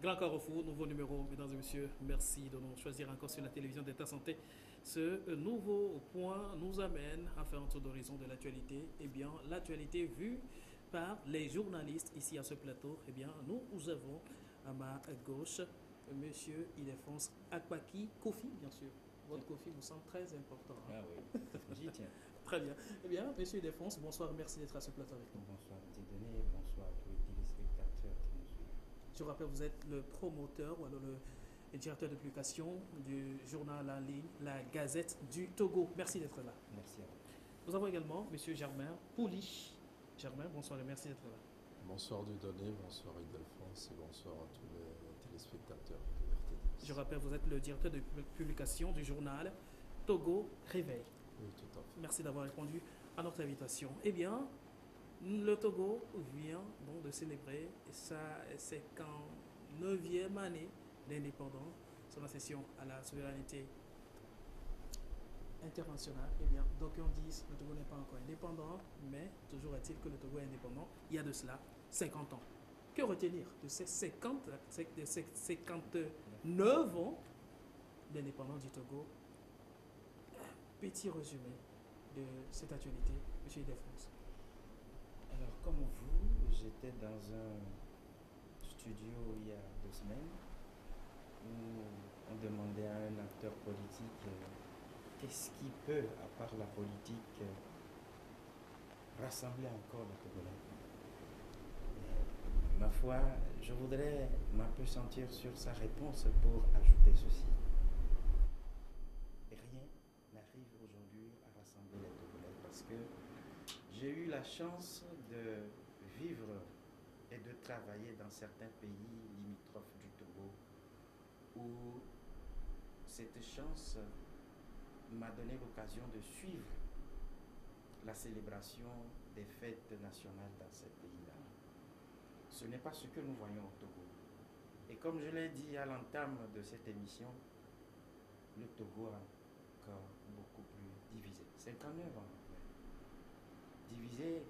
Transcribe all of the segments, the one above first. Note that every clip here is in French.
Grand Carrefour, nouveau numéro, mesdames et messieurs. Merci de nous choisir encore sur la télévision d'État Santé. Ce nouveau point nous amène à faire un tour d'horizon de l'actualité. Eh bien, l'actualité vue par les journalistes ici à ce plateau. Eh bien, nous avons à ma gauche monsieur Ildefonse Akpaki Kofi, bien sûr. Votre Kofi vous semble très important. Ah oui, j'y tiens. Très bien. Eh bien, monsieur Ildefonse, bonsoir, merci d'être à ce plateau avec nous. Bonsoir Dieudonné, bonsoir à tous les téléspectateurs qui nous suivent. Je rappelle, vous êtes le promoteur ou alors le directeur de publication du journal en ligne La Gazette du Togo. Merci d'être là. Merci à vous. Nous avons également M. Germain Pouli. Germain, bonsoir et merci d'être là. Bonsoir Dieudonné, bonsoir Ildefonse et bonsoir à tous les téléspectateurs de RTDS. Je rappelle, vous êtes le directeur de publication du journal Togo Réveil. Oui, tout à fait. Merci d'avoir répondu à notre invitation. Eh bien, le Togo vient donc de célébrer sa 59e année d'indépendance, son accession à la souveraineté internationale. Eh bien, d'aucuns disent que le Togo n'est pas encore indépendant, mais toujours est-il que le Togo est indépendant il y a de cela 50 ans. Que retenir de ces 59 ans d'indépendance du Togo? Petit résumé de cette actualité, M. Ildefonse. Alors, comme vous, j'étais dans un studio il y a 2 semaines où on demandait à un acteur politique qu'est-ce qui peut, à part la politique, rassembler encore les Togolais. Ma foi, je voudrais m'appesantir sur sa réponse pour ajouter ceci. Rien n'arrive aujourd'hui à rassembler les Togolais parce que j'ai eu la chance de vivre et de travailler dans certains pays limitrophes du Togo où cette chance m'a donné l'occasion de suivre la célébration des fêtes nationales dans ces pays-là. Ce n'est pas ce que nous voyons au Togo. Et comme je l'ai dit à l'entame de cette émission, le Togo a encore beaucoup plus divisé. 59 ans après. Divisé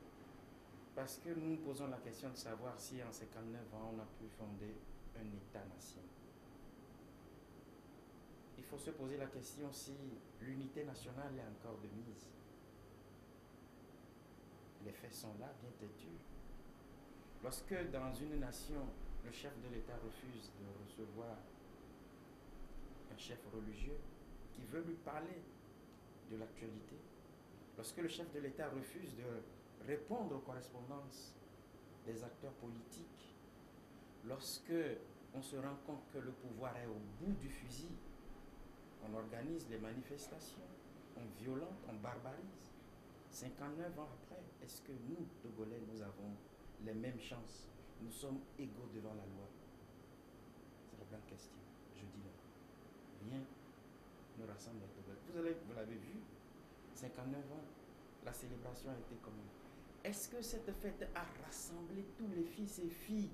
parce que nous nous posons la question de savoir si en 59 ans on a pu fonder un État-nation. Il faut se poser la question si l'unité nationale est encore de mise. Les faits sont là, bien têtus. Lorsque dans une nation, le chef de l'État refuse de recevoir un chef religieux qui veut lui parler de l'actualité, lorsque le chef de l'État refuse de répondre aux correspondances des acteurs politiques, lorsque on se rend compte que le pouvoir est au bout du fusil, on organise les manifestations, on violente, on barbarise. 59 ans après, est-ce que nous, Togolais, nous avons les mêmes chances? Nous sommes égaux devant la loi? C'est la grande question. Je dis non. Rien ne rassemble les Togolais. Vous l'avez vu, 59 ans, la célébration a été commune. Est-ce que cette fête a rassemblé tous les fils et filles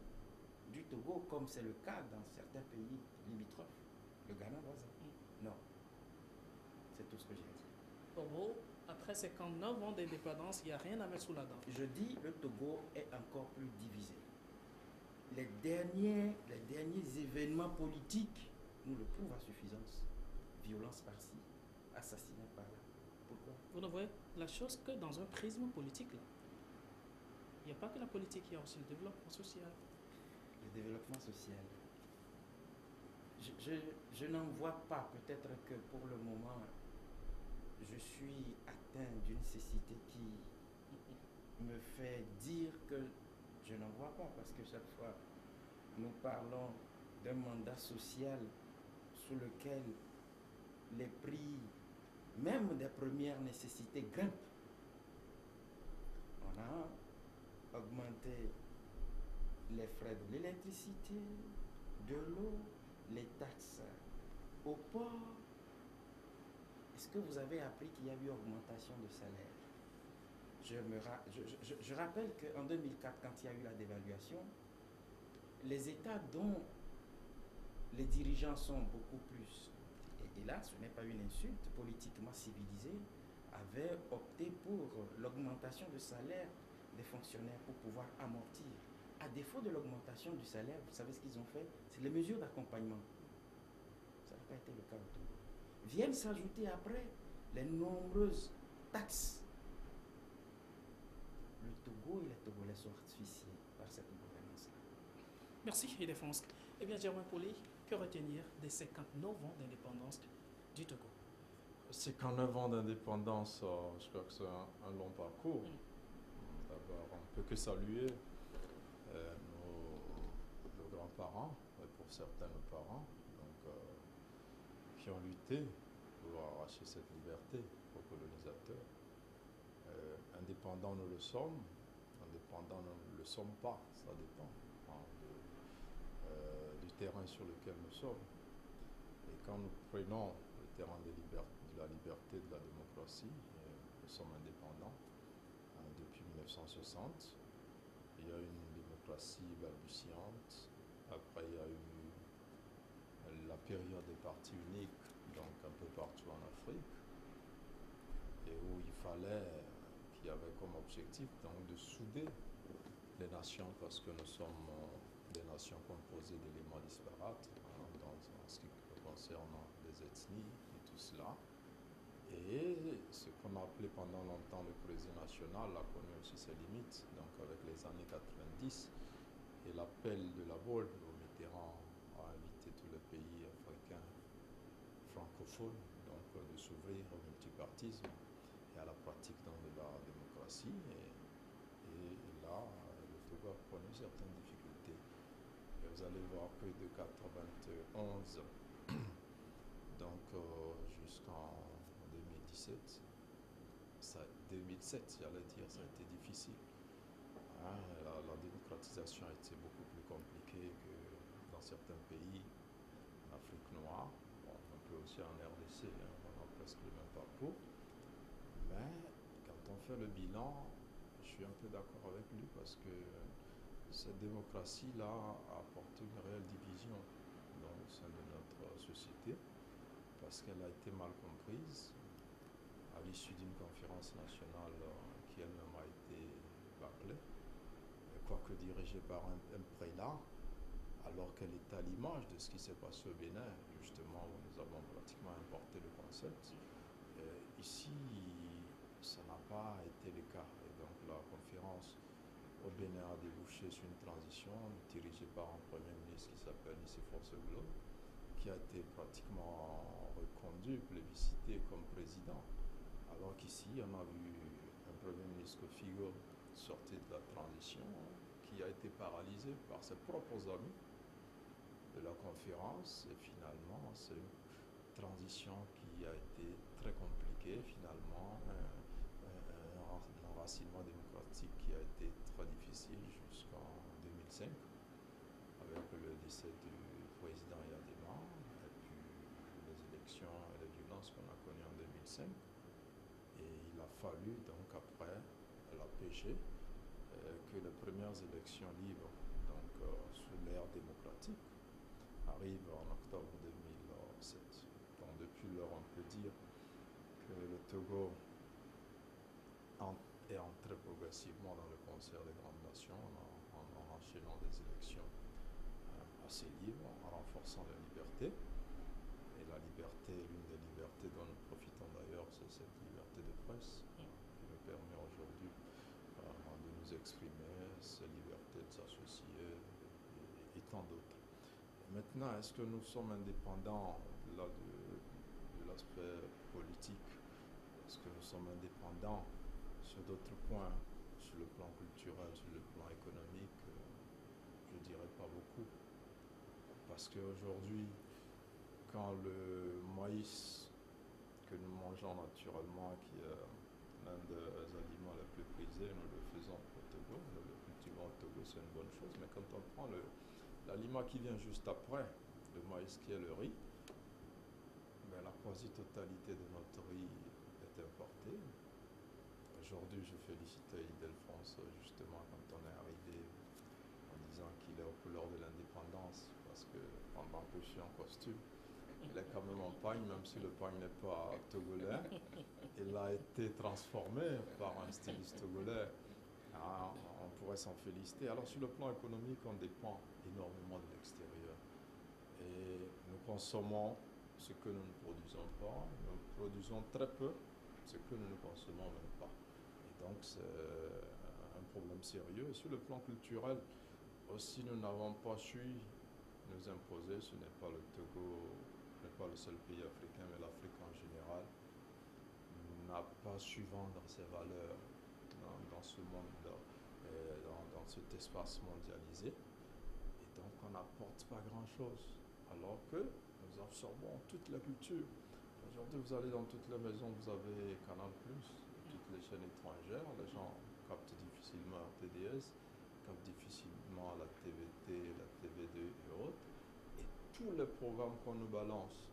du Togo, comme c'est le cas dans certains pays limitrophes? Le Ghana voisin? Non. C'est tout ce que j'ai dit. Pour vous, après 59 ans d'indépendance, il n'y a rien à mettre sous la dent. Je dis le Togo est encore plus divisé. Les derniers événements politiques nous le prouvent à suffisance. Violence par-ci, assassinat par-là. Pourquoi? Vous ne voyez la chose que dans un prisme politique là. Il n'y a pas que la politique, il y a aussi le développement social. Le développement social. Je n'en vois pas. Peut-être que pour le moment, je suis atteint d'une cécité qui me fait dire que je n'en vois pas, parce que chaque fois nous parlons d'un mandat social sous lequel les prix, même des premières nécessités, grimpent. On a augmenté les frais de l'électricité, de l'eau, les taxes au port. Est-ce que vous avez appris qu'il y a eu augmentation de salaire? Je rappelle qu'en 2004, quand il y a eu la dévaluation, les États dont les dirigeants sont beaucoup plus, et là ce n'est pas une insulte, politiquement civilisés, avaient opté pour l'augmentation de salaire des fonctionnaires pour pouvoir amortir à défaut de l'augmentation du salaire, vous savez ce qu'ils ont fait? C'est les mesures d'accompagnement. Ça n'a pas été le cas au Togo. Viennent s'ajouter après les nombreuses taxes. Le Togo et les Togolais sont asphyxiés par cette gouvernance-là. Merci, Ildefonse. Eh bien, Germain Poli, que retenir des 59 ans d'indépendance du Togo? 59 ans d'indépendance, je crois que c'est un long parcours. D'abord, on ne peut que saluer nos grands-parents, et pour certains nos parents, donc, qui ont lutté pour arracher cette liberté aux colonisateurs. Indépendants, nous le sommes. Indépendants, nous ne le sommes pas. Ça dépend du terrain sur lequel nous sommes. Et quand nous prenons le terrain de la liberté, de la démocratie, nous sommes indépendants depuis 1960. Il y a eu une démocratie balbutiante. Après, il y a eu la période des partis uniques, donc un peu partout en Afrique, et où il fallait, qu'il y avait comme objectif donc de souder les nations, parce que nous sommes des nations composées d'éléments disparates, en ce qui concerne les ethnies et tout cela. Et ce qu'on a appelé pendant longtemps le creuset national a connu aussi ses limites, donc avec les années 90 et l'appel de la Baule où Mitterrand a invité tous les pays africains francophones donc, de s'ouvrir au multipartisme et à la pratique donc, de la démocratie. Et là, le Togo a connu certaines difficultés. Et vous allez voir que de 91 donc jusqu'en 2007, j'allais dire, ça a été difficile. La démocratisation a été beaucoup plus compliquée que dans certains pays en Afrique noire, un peu aussi en RDC, on a presque le même parcours. Mais quand on fait le bilan, je suis un peu d'accord avec lui parce que cette démocratie-là a apporté une réelle division au sein de notre société parce qu'elle a été mal comprise à l'issue d'une conférence nationale qui elle-même a été bâclée, quoique dirigée par un prélat, alors qu'elle est à l'image de ce qui s'est passé au Bénin, justement, où nous avons pratiquement importé le concept. Ici, ça n'a pas été le cas. Et donc la conférence au Bénin a débouché sur une transition dirigée par un Premier ministre qui s'appelle Nicéphore Segoulo, qui a été pratiquement reconduit, plébiscité comme président. Alors qu'ici, on a vu un Premier ministre Figo sortir de la transition qui a été paralysé par ses propres amis de la conférence. Et finalement, c'est une transition qui a été très compliquée, finalement, un enracinement démocratique qui a été très difficile jusqu'en 2005, avec le décès du président Yadema, et puis les élections et les violences qu'on a connues en 2005. Et il a fallu donc après la PG que les premières élections libres, donc sous l'ère démocratique, arrivent en octobre 2007. Donc depuis lors, on peut dire que le Togo est entré progressivement dans le concert des grandes nations en enchaînant des élections assez libres, en renforçant la liberté. Et la liberté, l'une des libertés dont nous profitons d'ailleurs, c'est cette liberté de presse qui nous permet aujourd'hui de nous exprimer, cette liberté de s'associer et tant d'autres. Maintenant, est-ce que nous sommes indépendants au-delà de l'aspect politique? Est-ce que nous sommes indépendants sur d'autres points, sur le plan culturel, sur le plan économique? Je ne dirais pas beaucoup. Parce qu'aujourd'hui, quand le maïs que nous mangeons naturellement, qui est l'un des aliments les plus prisés, nous le faisons au Togo, nous le cultivons au Togo, c'est une bonne chose. Mais quand on prend l'aliment qui vient juste après, le maïs qui est le riz, ben la quasi-totalité de notre riz est importée. Aujourd'hui, je félicitais Ildefonse justement quand on est arrivé en disant qu'il est aux couleurs de l'indépendance, parce que pendant que je suis en costume, il est quand même en pagne, même si le pagne n'est pas togolais. Il a été transformé par un styliste togolais Ah, on pourrait s'en féliciter. Alors sur le plan économique, on dépend énormément de l'extérieur. Et nous consommons ce que nous ne produisons pas, nous produisons très peu ce que nous ne consommons même pas. Et donc c'est un problème sérieux. Et sur le plan culturel, aussi nous n'avons pas su nous imposer. Ce n'est pas le Togo, ce n'est pas le seul pays africain, mais l'Afrique en général n'a pas su vendre ses valeurs dans ce monde, dans cet espace mondialisé. Et donc on n'apporte pas grand-chose, alors que nous absorbons toute la culture. Aujourd'hui, vous allez dans toutes les maisons, vous avez Canal+, toutes les chaînes étrangères, les gens captent difficilement RTDS, captent difficilement la TVT, la TV2 et autres. Et tous les programmes qu'on nous balance,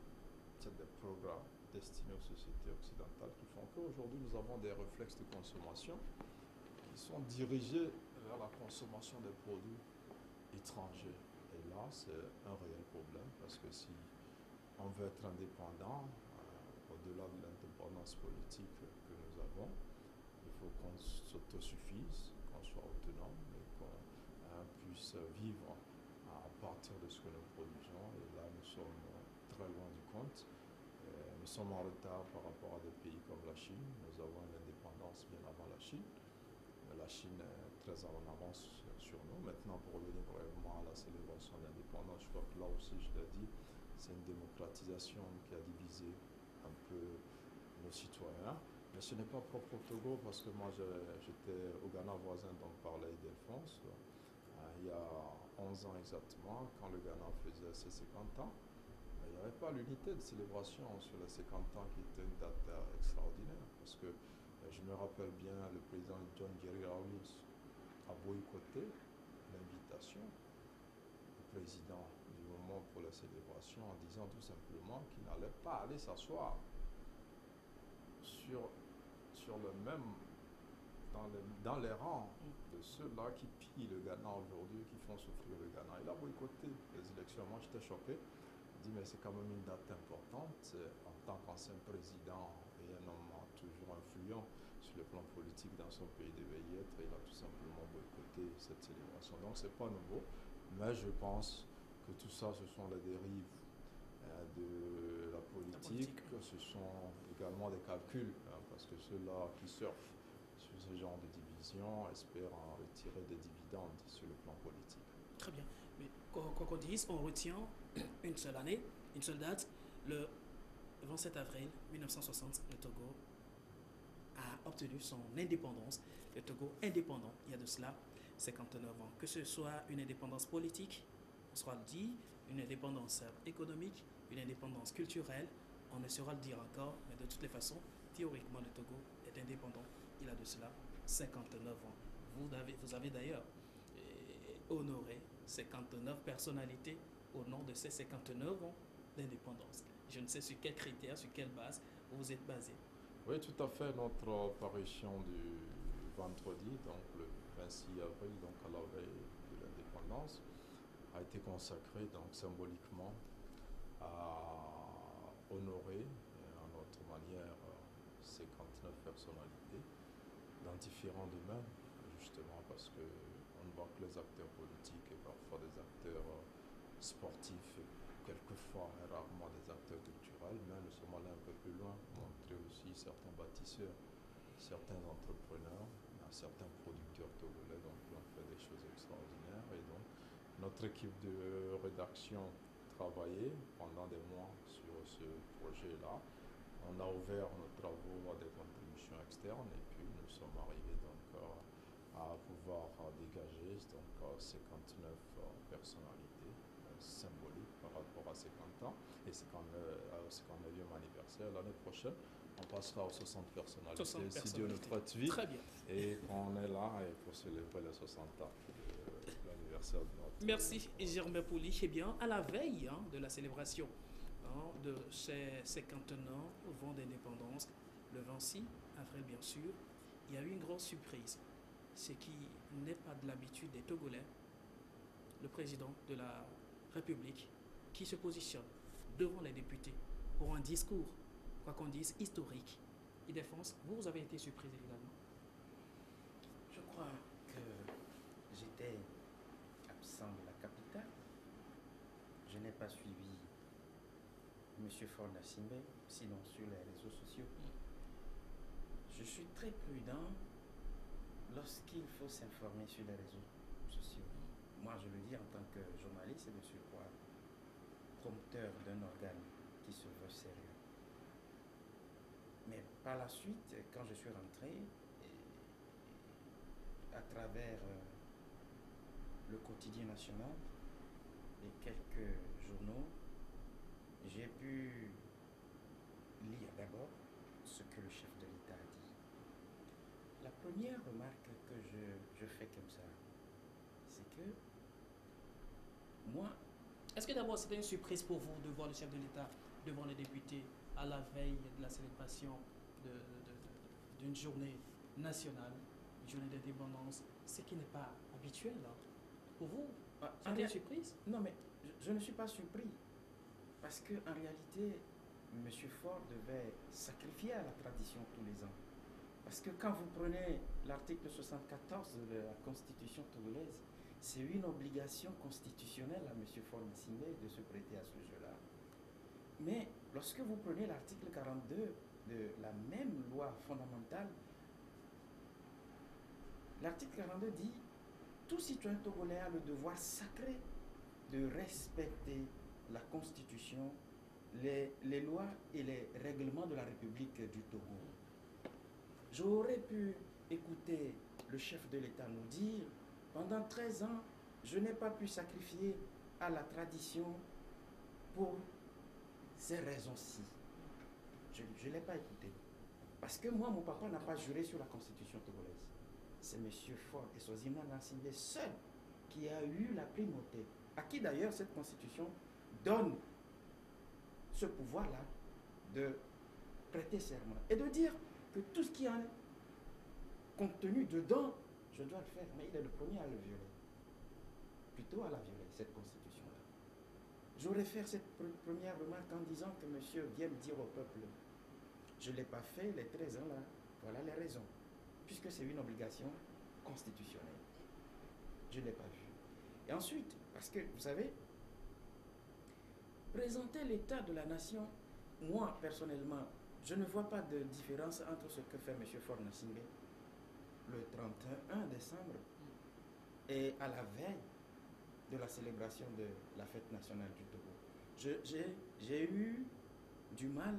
c'est des programmes destinés aux sociétés occidentales qui font qu'aujourd'hui nous avons des réflexes de consommation qui sont dirigés vers la consommation des produits étrangers. Et là, c'est un réel problème parce que si on veut être indépendant, au-delà de l'indépendance politique que nous avons, il faut qu'on s'autosuffise, qu'on soit autonome et qu'on puisse vivre à partir de ce que nous produisons. Et là, nous sommes très loin du compte. Nous sommes en retard par rapport à des pays comme la Chine. Nous avons une indépendance bien avant la Chine. La Chine est très en avance sur nous. Maintenant, pour revenir vraiment à la célébration de l'indépendance, je crois que là aussi, je l'ai dit, c'est une démocratisation qui a divisé un peu nos citoyens. Mais ce n'est pas propre au Togo parce que moi, j'étais au Ghana voisin, donc parlait d'Alphonse. Il y a 11 ans exactement, quand le Ghana faisait ses 50 ans. Il n'y avait pas l'unité de célébration sur les 50 ans qui était une date extraordinaire parce que je me rappelle bien le président John Jerry Rawlings a boycotté l'invitation du président du moment pour la célébration en disant tout simplement qu'il n'allait pas aller s'asseoir sur le même dans les rangs de ceux-là qui pillent le Ghana aujourd'hui, qui font souffrir le Ghana. Il a boycotté les élections. Moi, j'étais choqué. Dit mais c'est quand même une date importante en tant qu'ancien président et un homme toujours influent sur le plan politique dans son pays devait y être. Il a tout simplement boycotté cette célébration. Donc c'est pas nouveau, mais je pense que tout ça ce sont les dérives de la politique. Ce sont également des calculs parce que ceux-là qui surfent sur ce genre de division espèrent en retirer des dividendes sur le plan politique. Très bien. Mais quoi qu'on dise, on retient une seule année, une seule date, le 27 avril 1960, le Togo a obtenu son indépendance. Le Togo indépendant, il y a de cela 59 ans. Que ce soit une indépendance politique, on sera le dit, une indépendance économique, une indépendance culturelle, on ne saura le dire encore, mais de toutes les façons, théoriquement, le Togo est indépendant. Il a de cela 59 ans. Vous avez d'ailleurs honoré 59 personnalités au nom de ces 59 ans d'indépendance. Je ne sais sur quels critères, sur quelle base vous vous êtes basé. Oui, tout à fait. Notre parution du vendredi, donc le 26 avril, donc à la veille de l'indépendance, a été consacrée donc symboliquement à honorer à notre manière 59 personnalités dans différents domaines, justement parce que on ne voit que les acteurs politiques et parfois des acteurs sportifs et quelquefois et rarement des acteurs culturels, mais nous sommes allés un peu plus loin, montrer aussi certains bâtisseurs, certains entrepreneurs, certains producteurs togolais donc, qui ont fait des choses extraordinaires. Et donc notre équipe de rédaction travaillait pendant des mois sur ce projet-là. On a ouvert nos travaux à des contributions externes et puis nous sommes arrivés donc à pouvoir dégager donc 59 personnalités symboliques par rapport à 50 ans et c'est quand au 59e anniversaire. L'année prochaine, on passera aux 60 personnalités, si Dieu nous prête vie. Très bien. Et on est là pour célébrer les 60 ans de l'anniversaire de notre... Merci Germain Pouli. Eh bien, à la veille de la célébration de ces 51 ans d'indépendance, le 26 avril bien sûr, il y a eu une grande surprise. Ce qui n'est pas de l'habitude des Togolais, le président de la République qui se positionne devant les députés pour un discours, quoi qu'on dise, historique. Ildefonse, vous avez été surpris évidemment. Je crois pas suivi M. Faure Gnassingbé, sinon sur les réseaux sociaux. Je suis très prudent lorsqu'il faut s'informer sur les réseaux sociaux. Moi, je le dis en tant que journaliste et de surcroît prompteur d'un organe qui se veut sérieux. Mais par la suite, quand je suis rentré, à travers le quotidien national et quelques journaux, j'ai pu lire d'abord ce que le chef de l'État a dit. La première remarque que je fais comme ça, c'est que moi... Est-ce que d'abord c'était une surprise pour vous de voir le chef de l'État devant les députés à la veille de la célébration d'une journée nationale, une journée d'indépendance, ce qui n'est pas habituel hein. Pour vous? C'était une surprise? Non, mais je ne suis pas surpris. Parce qu'en réalité, M. Faure devait sacrifier à la tradition tous les ans. Parce que quand vous prenez l'article 74 de la Constitution togolaise, c'est une obligation constitutionnelle à M. Faure Gnassingbé de se prêter à ce jeu-là. Mais lorsque vous prenez l'article 42 de la même loi fondamentale, l'article 42 dit « Tout citoyen togolais a le devoir sacré de respecter la Constitution, les lois et les règlements de la République du Togo. » J'aurais pu écouter le chef de l'État nous dire « Pendant 13 ans, je n'ai pas pu sacrifier à la tradition pour ces raisons-ci. » Je ne l'ai pas écouté. Parce que moi, mon papa n'a pas juré sur la Constitution togolaise. C'est M. Faure Eswazina Gnassingbé seul qui a eu la primauté, à qui d'ailleurs cette Constitution donne ce pouvoir-là de prêter serment et de dire que tout ce qui est contenu dedans, je dois le faire. Mais il est le premier à le violer. Plutôt à la violer, cette Constitution-là. J'aurais fait cette première remarque en disant que monsieur vient me dire au peuple, je ne l'ai pas fait les 13 ans là, voilà les raisons. Puisque c'est une obligation constitutionnelle. Je ne l'ai pas vu. Et ensuite, parce que, vous savez, présenter l'état de la nation, moi, personnellement, je ne vois pas de différence entre ce que fait M. Faure Gnassingbé le 31 décembre et à la veille de la célébration de la fête nationale du Togo. J'ai eu du mal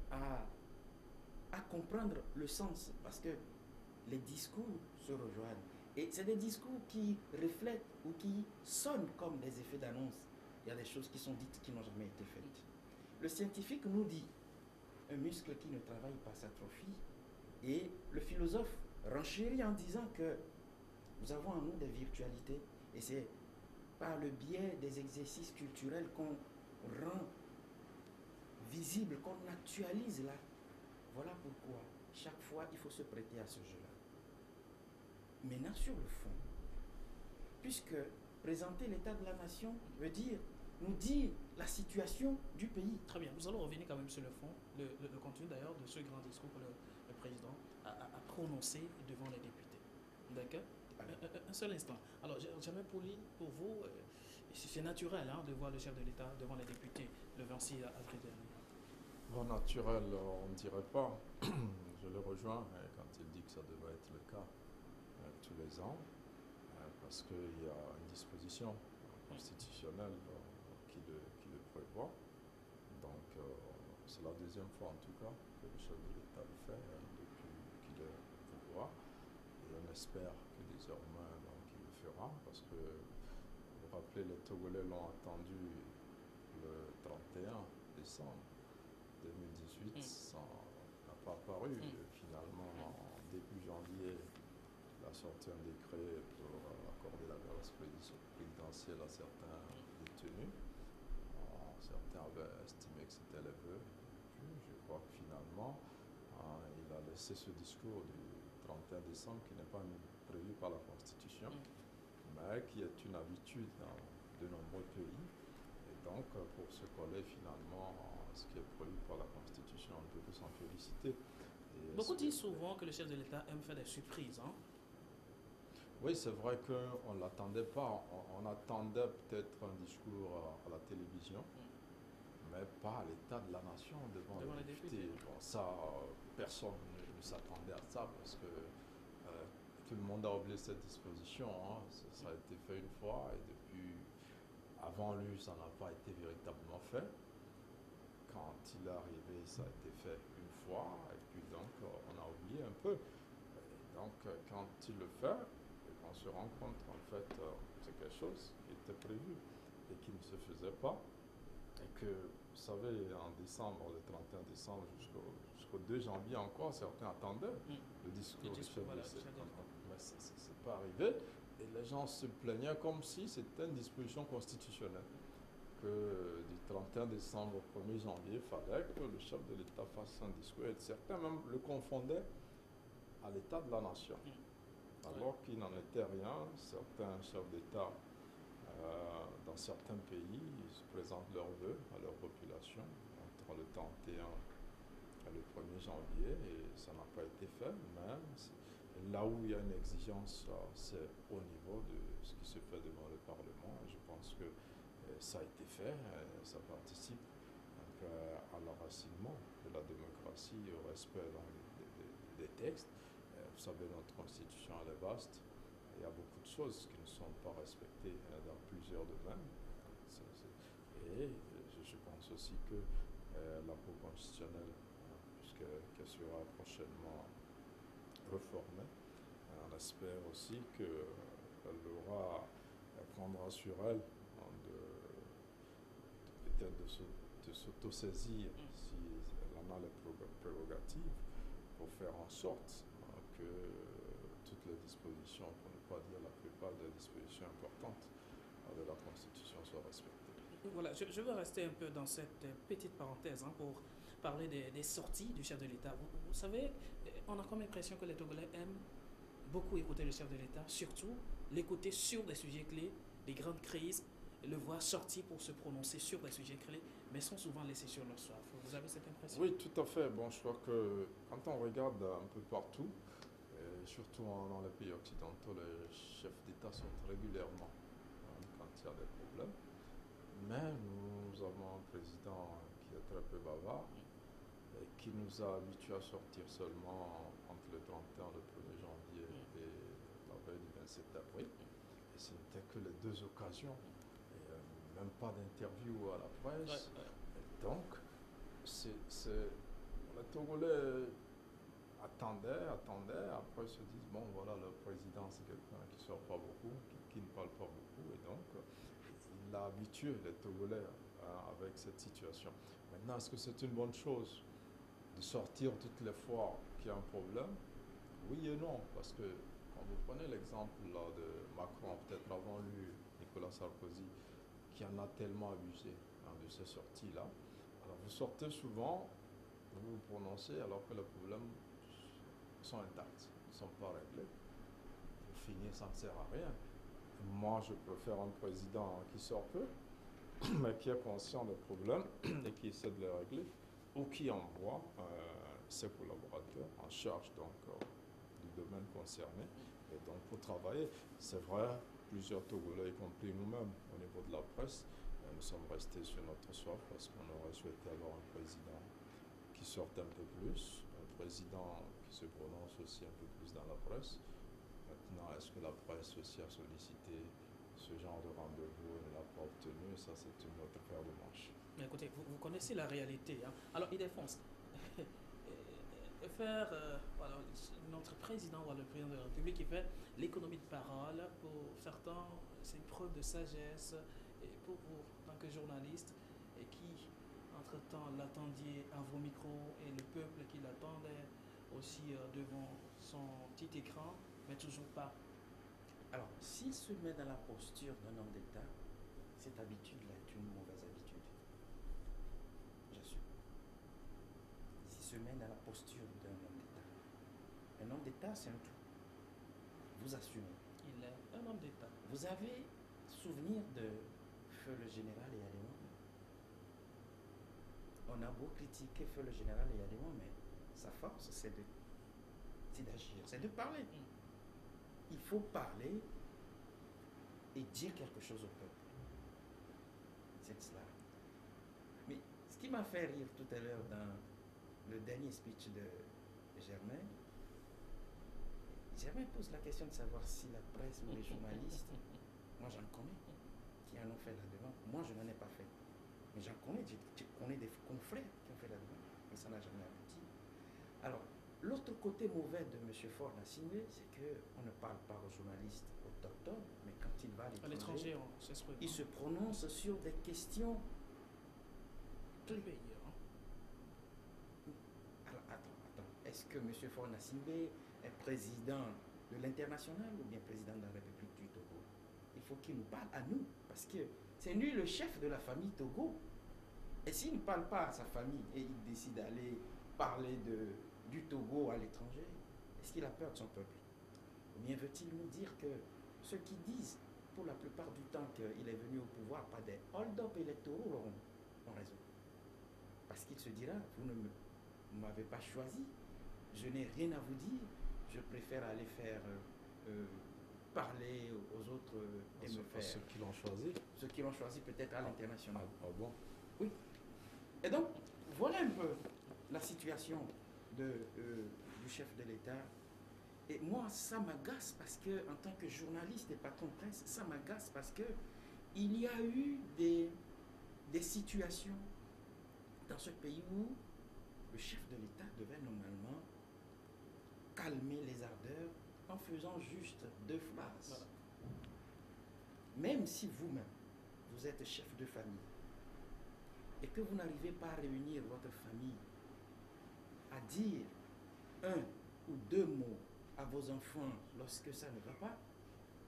à comprendre le sens, parce que les discours se rejoignent. Et c'est des discours qui reflètent ou qui sonnent comme des effets d'annonce. Il y a des choses qui sont dites qui n'ont jamais été faites. Le scientifique nous dit, un muscle qui ne travaille pas s'atrophie, et le philosophe renchérit en disant que nous avons en nous des virtualités, et c'est par le biais des exercices culturels qu'on rend visible, qu'on actualise là. Voilà pourquoi chaque fois il faut se prêter à ce jeu-là. Maintenant sur le fond, puisque présenter l'état de la nation veut dire nous dire la situation du pays. Très bien, nous allons revenir quand même sur le fond, le contenu d'ailleurs de ce grand discours que le président a prononcé devant les députés. D'accord? Un seul instant. Alors, jamais pour vous, c'est naturel hein, de voir le chef de l'État devant les députés le 26 avril dernier. Bon, naturel, on ne dirait pas. Je le rejoins quand il dit que ça devrait être le cas tous les ans, parce qu'il y a une disposition constitutionnelle qui le prévoit. Donc, c'est la deuxième fois en tout cas que le chef de l'État le fait depuis qu'il est au pouvoir. Et on espère que désormais il le fera, parce que, vous vous rappelez, les Togolais l'ont attendu le 31 décembre 2018, ça n'a pas apparu. Finalement, en début janvier, il a sorti un décret pour accorder la grâce présidentielle à certains détenus. Certains avaient estimé que c'était les vœux. Je crois que finalement, il a laissé ce discours du 31 décembre qui n'est pas prévu par la Constitution, mais qui est une habitude dans de nombreux pays. Et donc, pour se coller finalement ce qui est prévu par la Constitution, on peut s'en féliciter. Beaucoup disent souvent que le chef de l'État aime faire des surprises. Hein? Oui, c'est vrai qu'on ne l'attendait pas. On attendait peut-être un discours à la télévision, mais pas à l'état de la nation devant les députés. Bon, ça, personne ne s'attendait à ça parce que tout le monde a oublié cette disposition. Hein. Ça a été fait une fois et depuis, avant lui, ça n'a pas été véritablement fait. Quand il est arrivé, ça a été fait une fois et puis donc on a oublié un peu. Et donc quand il le fait, on se rend compte qu'en fait c'est quelque chose qui était prévu et qui ne se faisait pas. Et que, vous savez, en décembre, le 31 décembre jusqu'au 2 janvier encore, certains attendaient le discours du chef de l'État. Mais ça n'est pas arrivé. Et les gens se plaignaient comme si c'était une disposition constitutionnelle. Que du 31 décembre au 1er janvier, il fallait que le chef de l'État fasse un discours. Et certains même le confondaient à l'état de la nation. Alors qu'il n'en était rien. Certains chefs d'État dans certains pays, ils se présentent leurs vœux à leur population entre le 31 et le 1er janvier et ça n'a pas été fait, mais là où il y a une exigence, c'est au niveau de ce qui se fait devant le Parlement. Et je pense que ça a été fait, ça participe donc, à l'enracinement de la démocratie, au respect des textes. Vous savez, notre constitution elle est vaste. Il y a beaucoup de choses qui ne sont pas respectées dans plusieurs domaines. Et je pense aussi que la Cour constitutionnelle, puisqu'elle sera prochainement reformée, on espère aussi qu'elle prendra sur elle peut-être de s'autosaisir si elle en a les prérogatives pour faire en sorte que toutes les dispositions, pour ne pas dire la plupart des dispositions importantes de la Constitution soient respectées. Voilà, je veux rester un peu dans cette petite parenthèse pour parler des sorties du chef de l'État. Vous savez, on a comme l'impression que les Togolais aiment beaucoup écouter le chef de l'État, surtout l'écouter sur des sujets clés, des grandes crises, le voir sortir pour se prononcer sur des sujets clés, mais sont souvent laissés sur leur soif. Vous avez cette impression? Oui, tout à fait. Bon, je crois que quand on regarde un peu partout, surtout dans les pays occidentaux, les chefs d'État sortent régulièrement quand il y a des problèmes. Mais nous avons un président qui est très peu bavard et qui nous a habitués à sortir seulement entre le 31 et le 1er janvier et la veille du 27 avril. Et ce n'était que les deux occasions. Et même pas d'interview à la presse. Et donc, les Togolais attendaient, après se disent, bon voilà, le président c'est quelqu'un qui ne sort pas beaucoup, qui ne parle pas beaucoup, et donc il a habitué les Togolais avec cette situation. Maintenant, est-ce que c'est une bonne chose de sortir toutes les fois qu'il y a un problème? Oui et non, parce que quand vous prenez l'exemple là, de Macron, peut-être avant lui, Nicolas Sarkozy, qui en a tellement abusé de ces sorties-là, alors vous sortez souvent, vous vous prononcez alors que les problèmes sont intacts, ne sont pas réglés. Vous finissez, ça ne sert à rien. Moi, je préfère un président qui sort peu, mais qui est conscient des problèmes et qui essaie de les régler, ou qui envoie ses collaborateurs en charge donc, du domaine concerné, et donc pour travailler. C'est vrai, plusieurs Togolais, y compris nous-mêmes, au niveau de la presse, nous sommes restés sur notre soif parce qu'on aurait souhaité avoir un président qui sorte un peu plus, un président qui se prononce aussi un peu plus dans la presse. Maintenant, est-ce que la presse aussi a sollicité ce genre de rendez-vous et ne l'a pas obtenu? Ça, c'est une autre paire de manches. Mais écoutez, vous connaissez la réalité. Alors, il défonce. Faire, voilà, notre président ou le président de la République qui fait l'économie de parole, pour certains, c'est une preuve de sagesse, et pour vous, en tant que journaliste, et qui, entre-temps, l'attendiez à vos micros, et le peuple qui l'attendait aussi devant son petit écran, mais toujours pas. Alors, s'il se met dans la posture d'un homme d'État, cette habitude-là est une mauvaise habitude. J'assume. S'il se met dans la posture d'un homme d'État. Un homme d'État, c'est un tout. Vous assumez. Il est un homme d'État. Vous avez souvenir de Feu le général et Yadémon? On a beau critiquer Feu le général et Yadémon, mais sa force, c'est d'agir, c'est de parler. il faut parler et dire quelque chose au peuple. C'est cela. Mais ce qui m'a fait rire tout à l'heure dans le dernier speech de Germain, Germain pose la question de savoir si la presse ou les journalistes, moi j'en connais, qui en ont fait la demande. Moi je n'en ai pas fait. Mais j'en connais, je connais des confrères qui ont fait la demande, mais ça n'a jamais abouti. Alors, l'autre côté mauvais de M. Faure Gnassingbé, c'est qu'on ne parle pas aux journalistes autochtones, mais quand il va à l'étranger, il se prononce sur des questions clés. Alors, attends. Est-ce que M. Faure Gnassingbé est président de l'international ou bien président de la République du Togo? Il faut qu'il nous parle à nous, parce que c'est lui le chef de la famille Togo. Et s'il ne parle pas à sa famille et il décide d'aller parler du Togo à l'étranger, est-ce qu'il a peur de son peuple? Ou bien veut-il nous dire que ceux qui disent, pour la plupart du temps, qu'il est venu au pouvoir par des hold-up électoraux ont raison? Parce qu'il se dira, vous ne m'avez pas choisi, je n'ai rien à vous dire, je préfère aller faire parler aux autres et me faire... Ceux qui l'ont choisi. Ceux qui l'ont choisi peut-être à l'international. Ah bon? Oui. Et donc, voilà un peu la situation du chef de l'État. Et moi, ça m'agace parce que, en tant que journaliste et patron de presse, ça m'agace parce que il y a eu des situations dans ce pays où le chef de l'État devait normalement calmer les ardeurs en faisant juste 2 phrases. Voilà. Même si vous-même, vous êtes chef de famille et que vous n'arrivez pas à réunir votre famille, à dire 1 ou 2 mots à vos enfants lorsque ça ne va pas,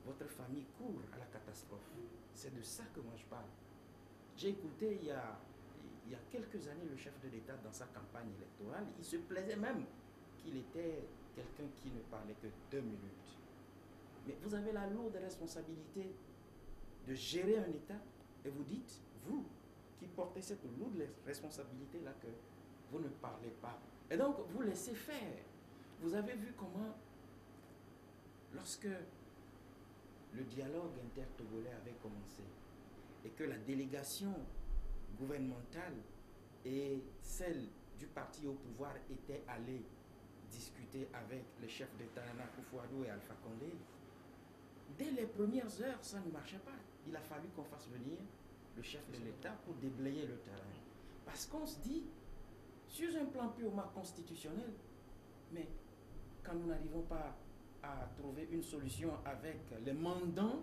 votre famille court à la catastrophe. C'est de ça que moi je parle. J'ai écouté il y a quelques années le chef de l'État dans sa campagne électorale, il se plaisait même qu'il était quelqu'un qui ne parlait que 2 minutes. Mais vous avez la lourde responsabilité de gérer un État et vous dites, vous qui portez cette lourde responsabilité-là, que vous ne parlez pas. Et donc, vous laissez faire. Vous avez vu comment, lorsque le dialogue intertogolais avait commencé et que la délégation gouvernementale et celle du parti au pouvoir étaient allées discuter avec les chefs d'État Nana Akufo-Addo et Alpha Condé, dès les premières heures, ça ne marchait pas. Il a fallu qu'on fasse venir le chef de l'État pour déblayer le terrain. Parce qu'on se dit, sur un plan purement constitutionnel, mais quand nous n'arrivons pas à trouver une solution avec les mandants,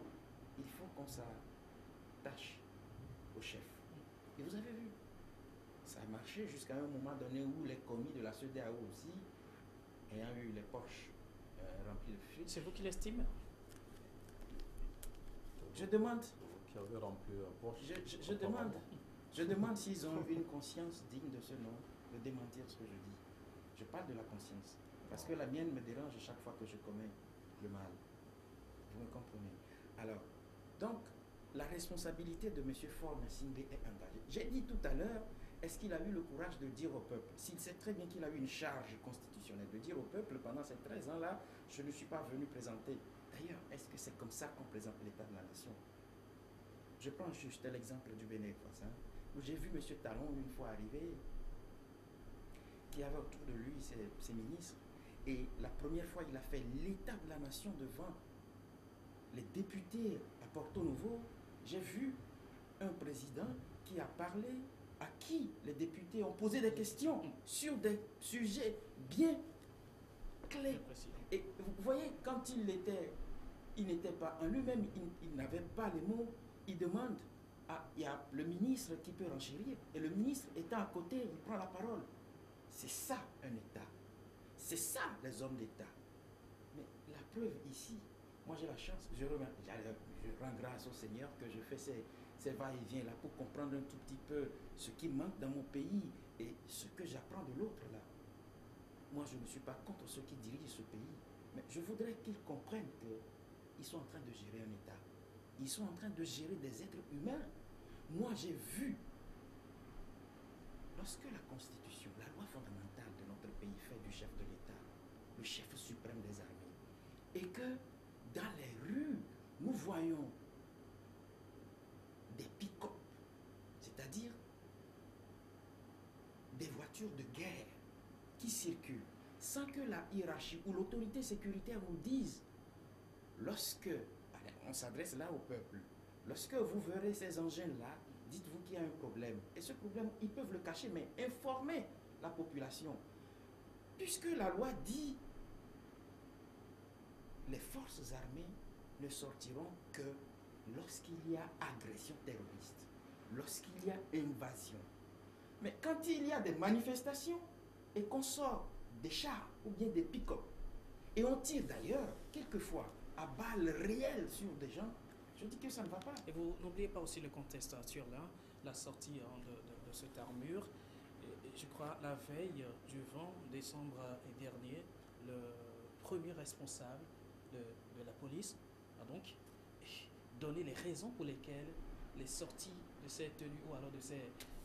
il faut qu'on s'attache au chef. Et vous avez vu, ça a marché jusqu'à un moment donné où les commis de la CEDEAO aussi, ayant eu les poches remplies de fric. C'est vous qui l'estimez? Je demande. Qui avait rempli la poche. Je demande s'ils ont une conscience digne de ce nom, de démentir ce que je dis. Je parle de la conscience. Parce que la mienne me dérange chaque fois que je commets le mal. Vous me comprenez? Alors, donc, la responsabilité de M. Faure Gnassingbé est engagée. J'ai dit tout à l'heure, est-ce qu'il a eu le courage de dire au peuple, s'il sait très bien qu'il a eu une charge constitutionnelle, de dire au peuple, pendant ces 13 ans-là, je ne suis pas venu présenter. D'ailleurs, est-ce que c'est comme ça qu'on présente l'état de la nation? Je prends juste l'exemple du Bénin, où j'ai vu M. Talon une fois arriver, qui avait autour de lui ses ministres, et la première fois, il a fait l'état de la nation devant les députés à Porto Novo. J'ai vu un président qui a parlé, à qui les députés ont posé des questions sur des sujets bien clés. Et vous voyez, quand il n'était pas en lui-même, il n'avait pas les mots, il demande, il y a le ministre qui peut renchérir, et le ministre étant à côté, il prend la parole. C'est ça un État. C'est ça les hommes d'État. Mais la preuve ici, moi j'ai la chance, je rends grâce au Seigneur que je fais ces va-et-vient là pour comprendre un tout petit peu ce qui manque dans mon pays et ce que j'apprends de l'autre là. Moi je ne suis pas contre ceux qui dirigent ce pays, mais je voudrais qu'ils comprennent qu'ils sont en train de gérer un État. Ils sont en train de gérer des êtres humains. Moi j'ai vu, lorsque la Constitution, la loi fondamentale de notre pays fait du chef de l'État le chef suprême des armées, et que dans les rues, nous voyons des pick-up, c'est-à-dire des voitures de guerre qui circulent sans que la hiérarchie ou l'autorité sécuritaire nous dise, lorsque, allez, on s'adresse là au peuple, lorsque vous verrez ces engins-là, dites-vous qu'il y a un problème. Et ce problème, ils peuvent le cacher, mais informer la population. Puisque la loi dit, les forces armées ne sortiront que lorsqu'il y a agression terroriste, lorsqu'il y a invasion. Mais quand il y a des manifestations et qu'on sort des chars ou bien des pick-up, et on tire d'ailleurs, quelquefois, à balles réelles sur des gens, je dis que ça ne va pas. Et vous n'oubliez pas aussi le contexte sur là, la sortie de cette armure. Et je crois la veille du 20 décembre dernier, le premier responsable de la police a donc donné les raisons pour lesquelles les sorties de ces tenues ou alors de ces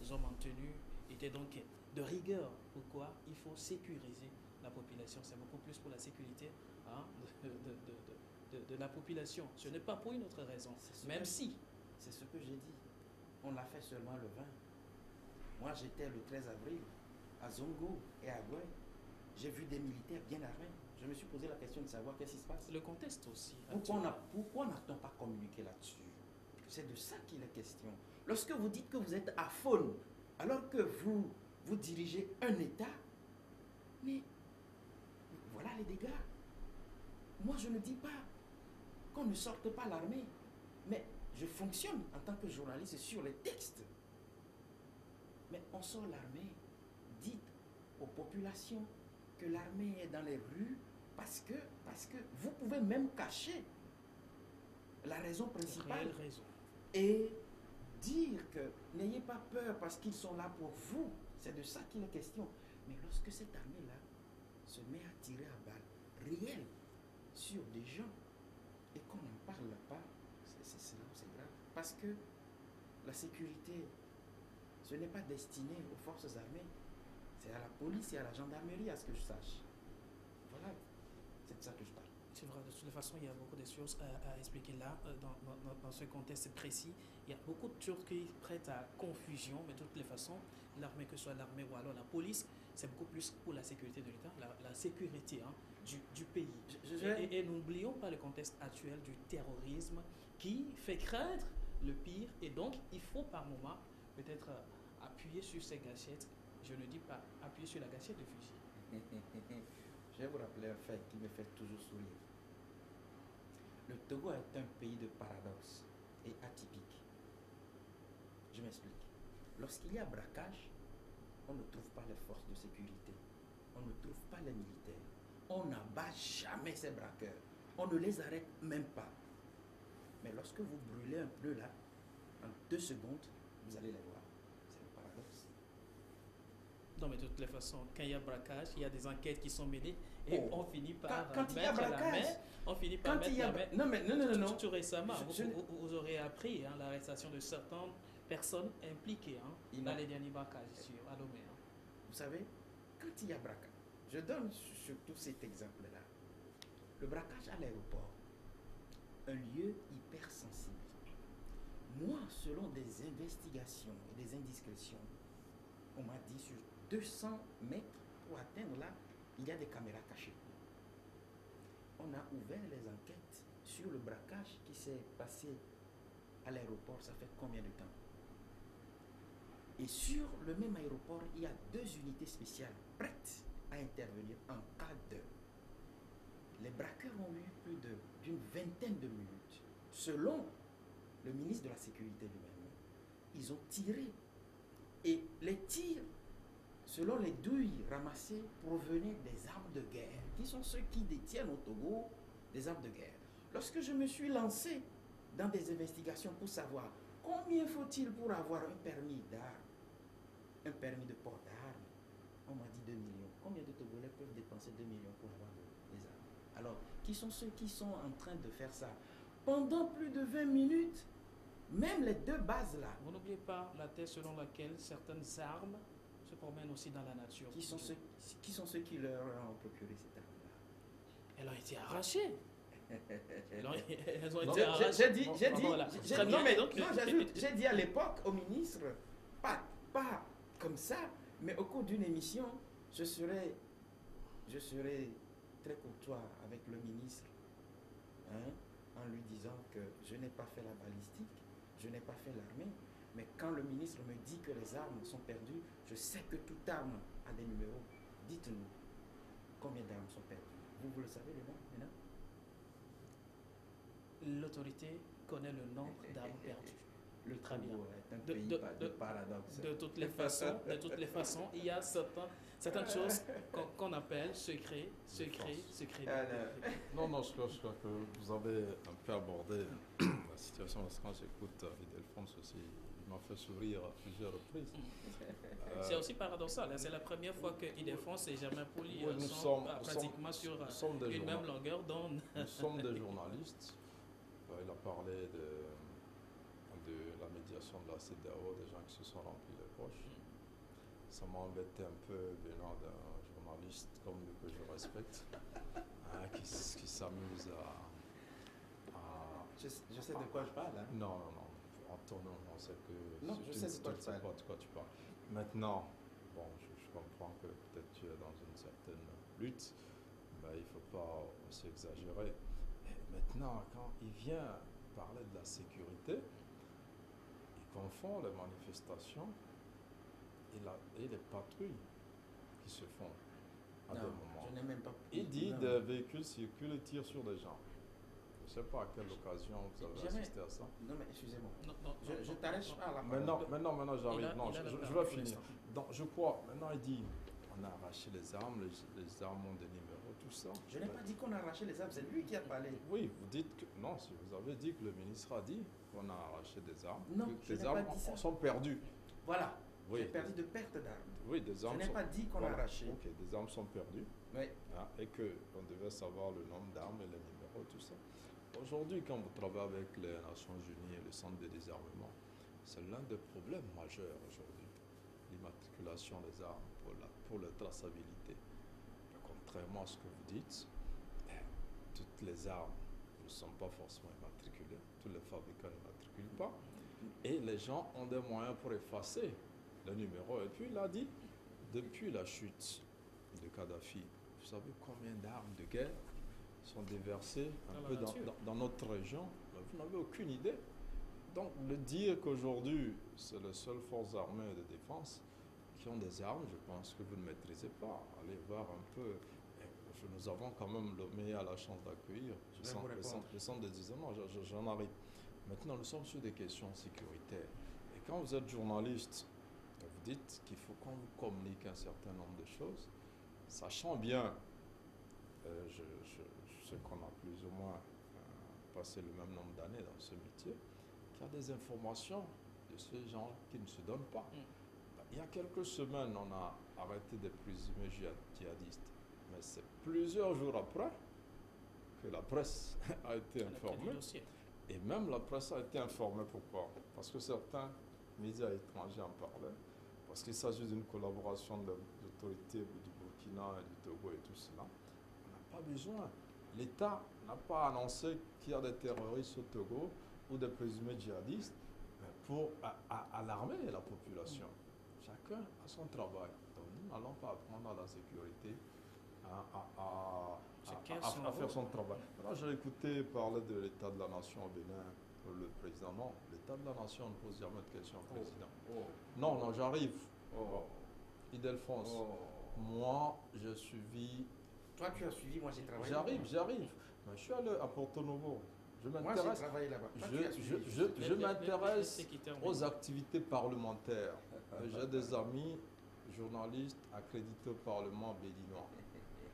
hommes en tenue étaient donc de rigueur. Pourquoi? Il faut sécuriser la population. C'est beaucoup plus pour la sécurité de la population. Ce n'est pas pour une autre raison. Même si. C'est ce que j'ai dit. On l'a fait seulement le 20. Moi, j'étais le 13 avril à Zongo et à Goué. J'ai vu des militaires bien armés. Je me suis posé la question de savoir qu'est-ce qui se passe. Le contexte aussi. Pourquoi n'a-t-on pas communiqué là-dessus? C'est de ça qu'il est question. Lorsque vous dites que vous êtes à faune, alors que vous dirigez un État, mais voilà les dégâts. Moi, je ne dis pas qu'on ne sorte pas l'armée, mais je fonctionne en tant que journaliste sur les textes. Mais on sort l'armée. Dites aux populations que l'armée est dans les rues parce que vous pouvez même cacher la raison principale. Raison. Et dire que n'ayez pas peur parce qu'ils sont là pour vous. C'est de ça qu'il est question. Mais lorsque cette armée-là se met à tirer à balles réelles sur des gens et qu'on n'en parle pas, c'est grave. Parce que la sécurité, ce n'est pas destiné aux forces armées. C'est à la police et à la gendarmerie, à ce que je sache. Voilà, c'est de ça que je parle. C'est vrai, de toute façon, il y a beaucoup de choses à expliquer là, dans ce contexte précis. Il y a beaucoup de choses qui prêtent à confusion, mais de toutes les façons, l'armée, que ce soit l'armée ou alors la police, c'est beaucoup plus pour la sécurité de l'État, la sécurité du pays. Et n'oublions pas le contexte actuel du terrorisme qui fait craindre le pire, et donc il faut par moment peut-être appuyer sur ces gâchettes. Je ne dis pas appuyer sur la gâchette de fusil. Je vais vous rappeler un fait qui me fait toujours sourire. Le Togo est un pays de paradoxe et atypique. Je m'explique. Lorsqu'il y a braquage, on ne trouve pas les forces de sécurité. On ne trouve pas les militaires. On n'abat jamais ces braqueurs. On ne les arrête même pas. Mais lorsque vous brûlez un pneu là, en 2 secondes, vous allez les voir. C'est le paradoxe. Non, mais de toutes les façons, quand il y a braquage, il y a des enquêtes qui sont menées et on finit par quand il y a braquage, on finit par mettre la main. Non. Tout récemment, vous aurez appris l'arrestation de certaines personnes impliquées dans les derniers braquages ici à Lomé. Vous savez, quand il y a braquage, je donne surtout cet exemple-là. Le braquage à l'aéroport, un lieu hyper sensible. Moi, selon des investigations et des indiscrétions, on m'a dit sur 200 mètres pour atteindre là, il y a des caméras cachées. On a ouvert les enquêtes sur le braquage qui s'est passé à l'aéroport, ça fait combien de temps? Et sur le même aéroport, il y a 2 unités spéciales prêtes à intervenir en cas de... Les braqueurs ont eu plus d'une vingtaine de minutes. Selon le ministre de la Sécurité lui-même, ils ont tiré. Et les tirs, selon les douilles ramassées, provenaient des armes de guerre, qui sont ceux qui détiennent au Togo des armes de guerre. Lorsque je me suis lancé dans des investigations pour savoir combien faut-il pour avoir un permis d'armes, un permis de port d'armes, on m'a dit 2 millions. Combien de Togolais peuvent dépenser 2 millions pour avoir des armes? Alors, qui sont ceux qui sont en train de faire ça? Pendant plus de 20 minutes, même les 2 bases là. Vous n'oubliez pas la thèse selon laquelle certaines armes se promènent aussi dans la nature. Qui sont ceux qui leur ont procuré cette arme-là? Elles ont été arrachées. Elles ont Non, été arrachées. J'ai dit, Voilà. j'ai- Très non, bien, mais donc, non, j'ajoute, j'ai dit à l'époque au ministre, pas comme ça, mais au cours d'une émission, je serai très courtois avec le ministre, hein, en lui disant que je n'ai pas fait la balistique, je n'ai pas fait l'armée, mais quand le ministre me dit que les armes sont perdues, je sais que toute arme a des numéros. Dites-nous, combien d'armes sont perdues? Vous le savez, les noms, maintenant? l'autorité connaît le nombre d'armes perdues. Le Très bien. Togo est un De- pays de- de de- paradoxe. De toutes les façons, il y a certaines choses qu'on appelle secret. Ah, non. Non, je crois que vous avez un peu abordé la situation parce que quand j'écoute Ildefonse aussi, il m'a fait sourire à plusieurs reprises. C'est aussi paradoxal, hein. C'est la première fois que Ildefonse et Germain Poli Oui, sont pratiquement sur nous sommes des une même longueur d'onde. Nous sommes des journalistes. Il a parlé de la médiation de la CEDEAO, des gens qui se sont remplis les poches. Ça m'a embêté un peu venant d'un journaliste comme lui que je respecte, hein, qui s'amuse Je sais de quoi je parle. Hein. Non, Antonin, on sait que Non, je sais de quoi tu tu sais parles. pas de quoi tu parles. Maintenant, bon, je comprends que peut-être tu es dans une certaine lutte, mais il ne faut pas aussi exagérer. Et maintenant, quand il vient parler de la sécurité, il confond les manifestations et les patrouilles qui se font à des Non, moments. je n'ai même pas. Il dit non. des véhicules circulent et tirent sur des gens. Je ne sais pas à quelle occasion vous avez Jamais. assisté à ça. Non, mais excusez-moi. Non, Je t'arrête pas à la Maintenant, Il j'arrive. a- Non, il a la je parole vais pour finir. l'instant. Donc, je crois, maintenant il dit, on a arraché les armes, les armes ont des numéros, tout ça. Je n'ai pas dit qu'on a arraché les armes, c'est lui qui a parlé. Oui, vous dites que, non, si vous avez dit que le ministre a dit qu'on a arraché des armes, Non, que je les n'ai armes pas dit ça. sont perdues. Voilà. Oui, J'ai perdu de perte d'armes. oui, des Je armes n'ai sont pas dit qu'on a voilà, arraché. Ok, des armes sont perdues, Oui. hein, et qu'on devait savoir le nombre d'armes et les numéros, tout ça. Aujourd'hui, quand vous travaillez avec les Nations Unies et le Centre de désarmement, c'est l'un des problèmes majeurs aujourd'hui, l'immatriculation des armes pour la traçabilité. Mais contrairement à ce que vous dites, toutes les armes ne sont pas forcément immatriculées, tous les fabricants n'immatriculent pas, et les gens ont des moyens pour effacer le numéro. Et puis il a dit, depuis la chute de Kadhafi, vous savez combien d'armes de guerre sont déversées un Dans peu la nature. dans notre région? Vous n'avez aucune idée. Donc, le dire qu'aujourd'hui, c'est les seules forces armées de défense qui ont des armes, je pense que vous ne maîtrisez pas. Allez voir un peu. Nous avons quand même le meilleur la chance d'accueillir Je vais vous répondre. le centre de désarmement. J'en arrive. Maintenant, nous sommes sur des questions sécuritaires. Et quand vous êtes journaliste, vous dites qu'il faut qu'on vous communique un certain nombre de choses, sachant bien, je sais qu'on a plus ou moins passé le même nombre d'années dans ce métier, qu'il y a des informations de ces gens qui ne se donnent pas. Il y a quelques semaines, on a arrêté des présumés djihadistes, mais c'est plusieurs jours après que la presse a été informée. Et même la presse a été informée. Pourquoi? Parce que certains médias étrangers en parlaient. Parce qu'il s'agit d'une collaboration des autorités du Burkina et du Togo et tout cela. On n'a pas besoin. L'État n'a pas annoncé qu'il y a des terroristes au Togo ou des présumés djihadistes pour alarmer la population. Chacun a son travail. Donc nous n'allons pas apprendre à la sécurité à faire son travail. Là, j'ai écouté parler de l'état de la nation au Bénin, le président. Non, l'état de la nation, on ne pose jamais de questions au président. Non, j'arrive. Ildefonse, moi, j'ai suivi. Toi, tu as suivi, moi j'ai travaillé. J'arrive. Mais je suis allé à Porto Novo. Je Moi j'ai m'intéresse. travaillé là-bas. Toi, tu as suivi. Je m'intéresse aux activités parlementaires. J'ai des amis journalistes accrédités au Parlement béninois.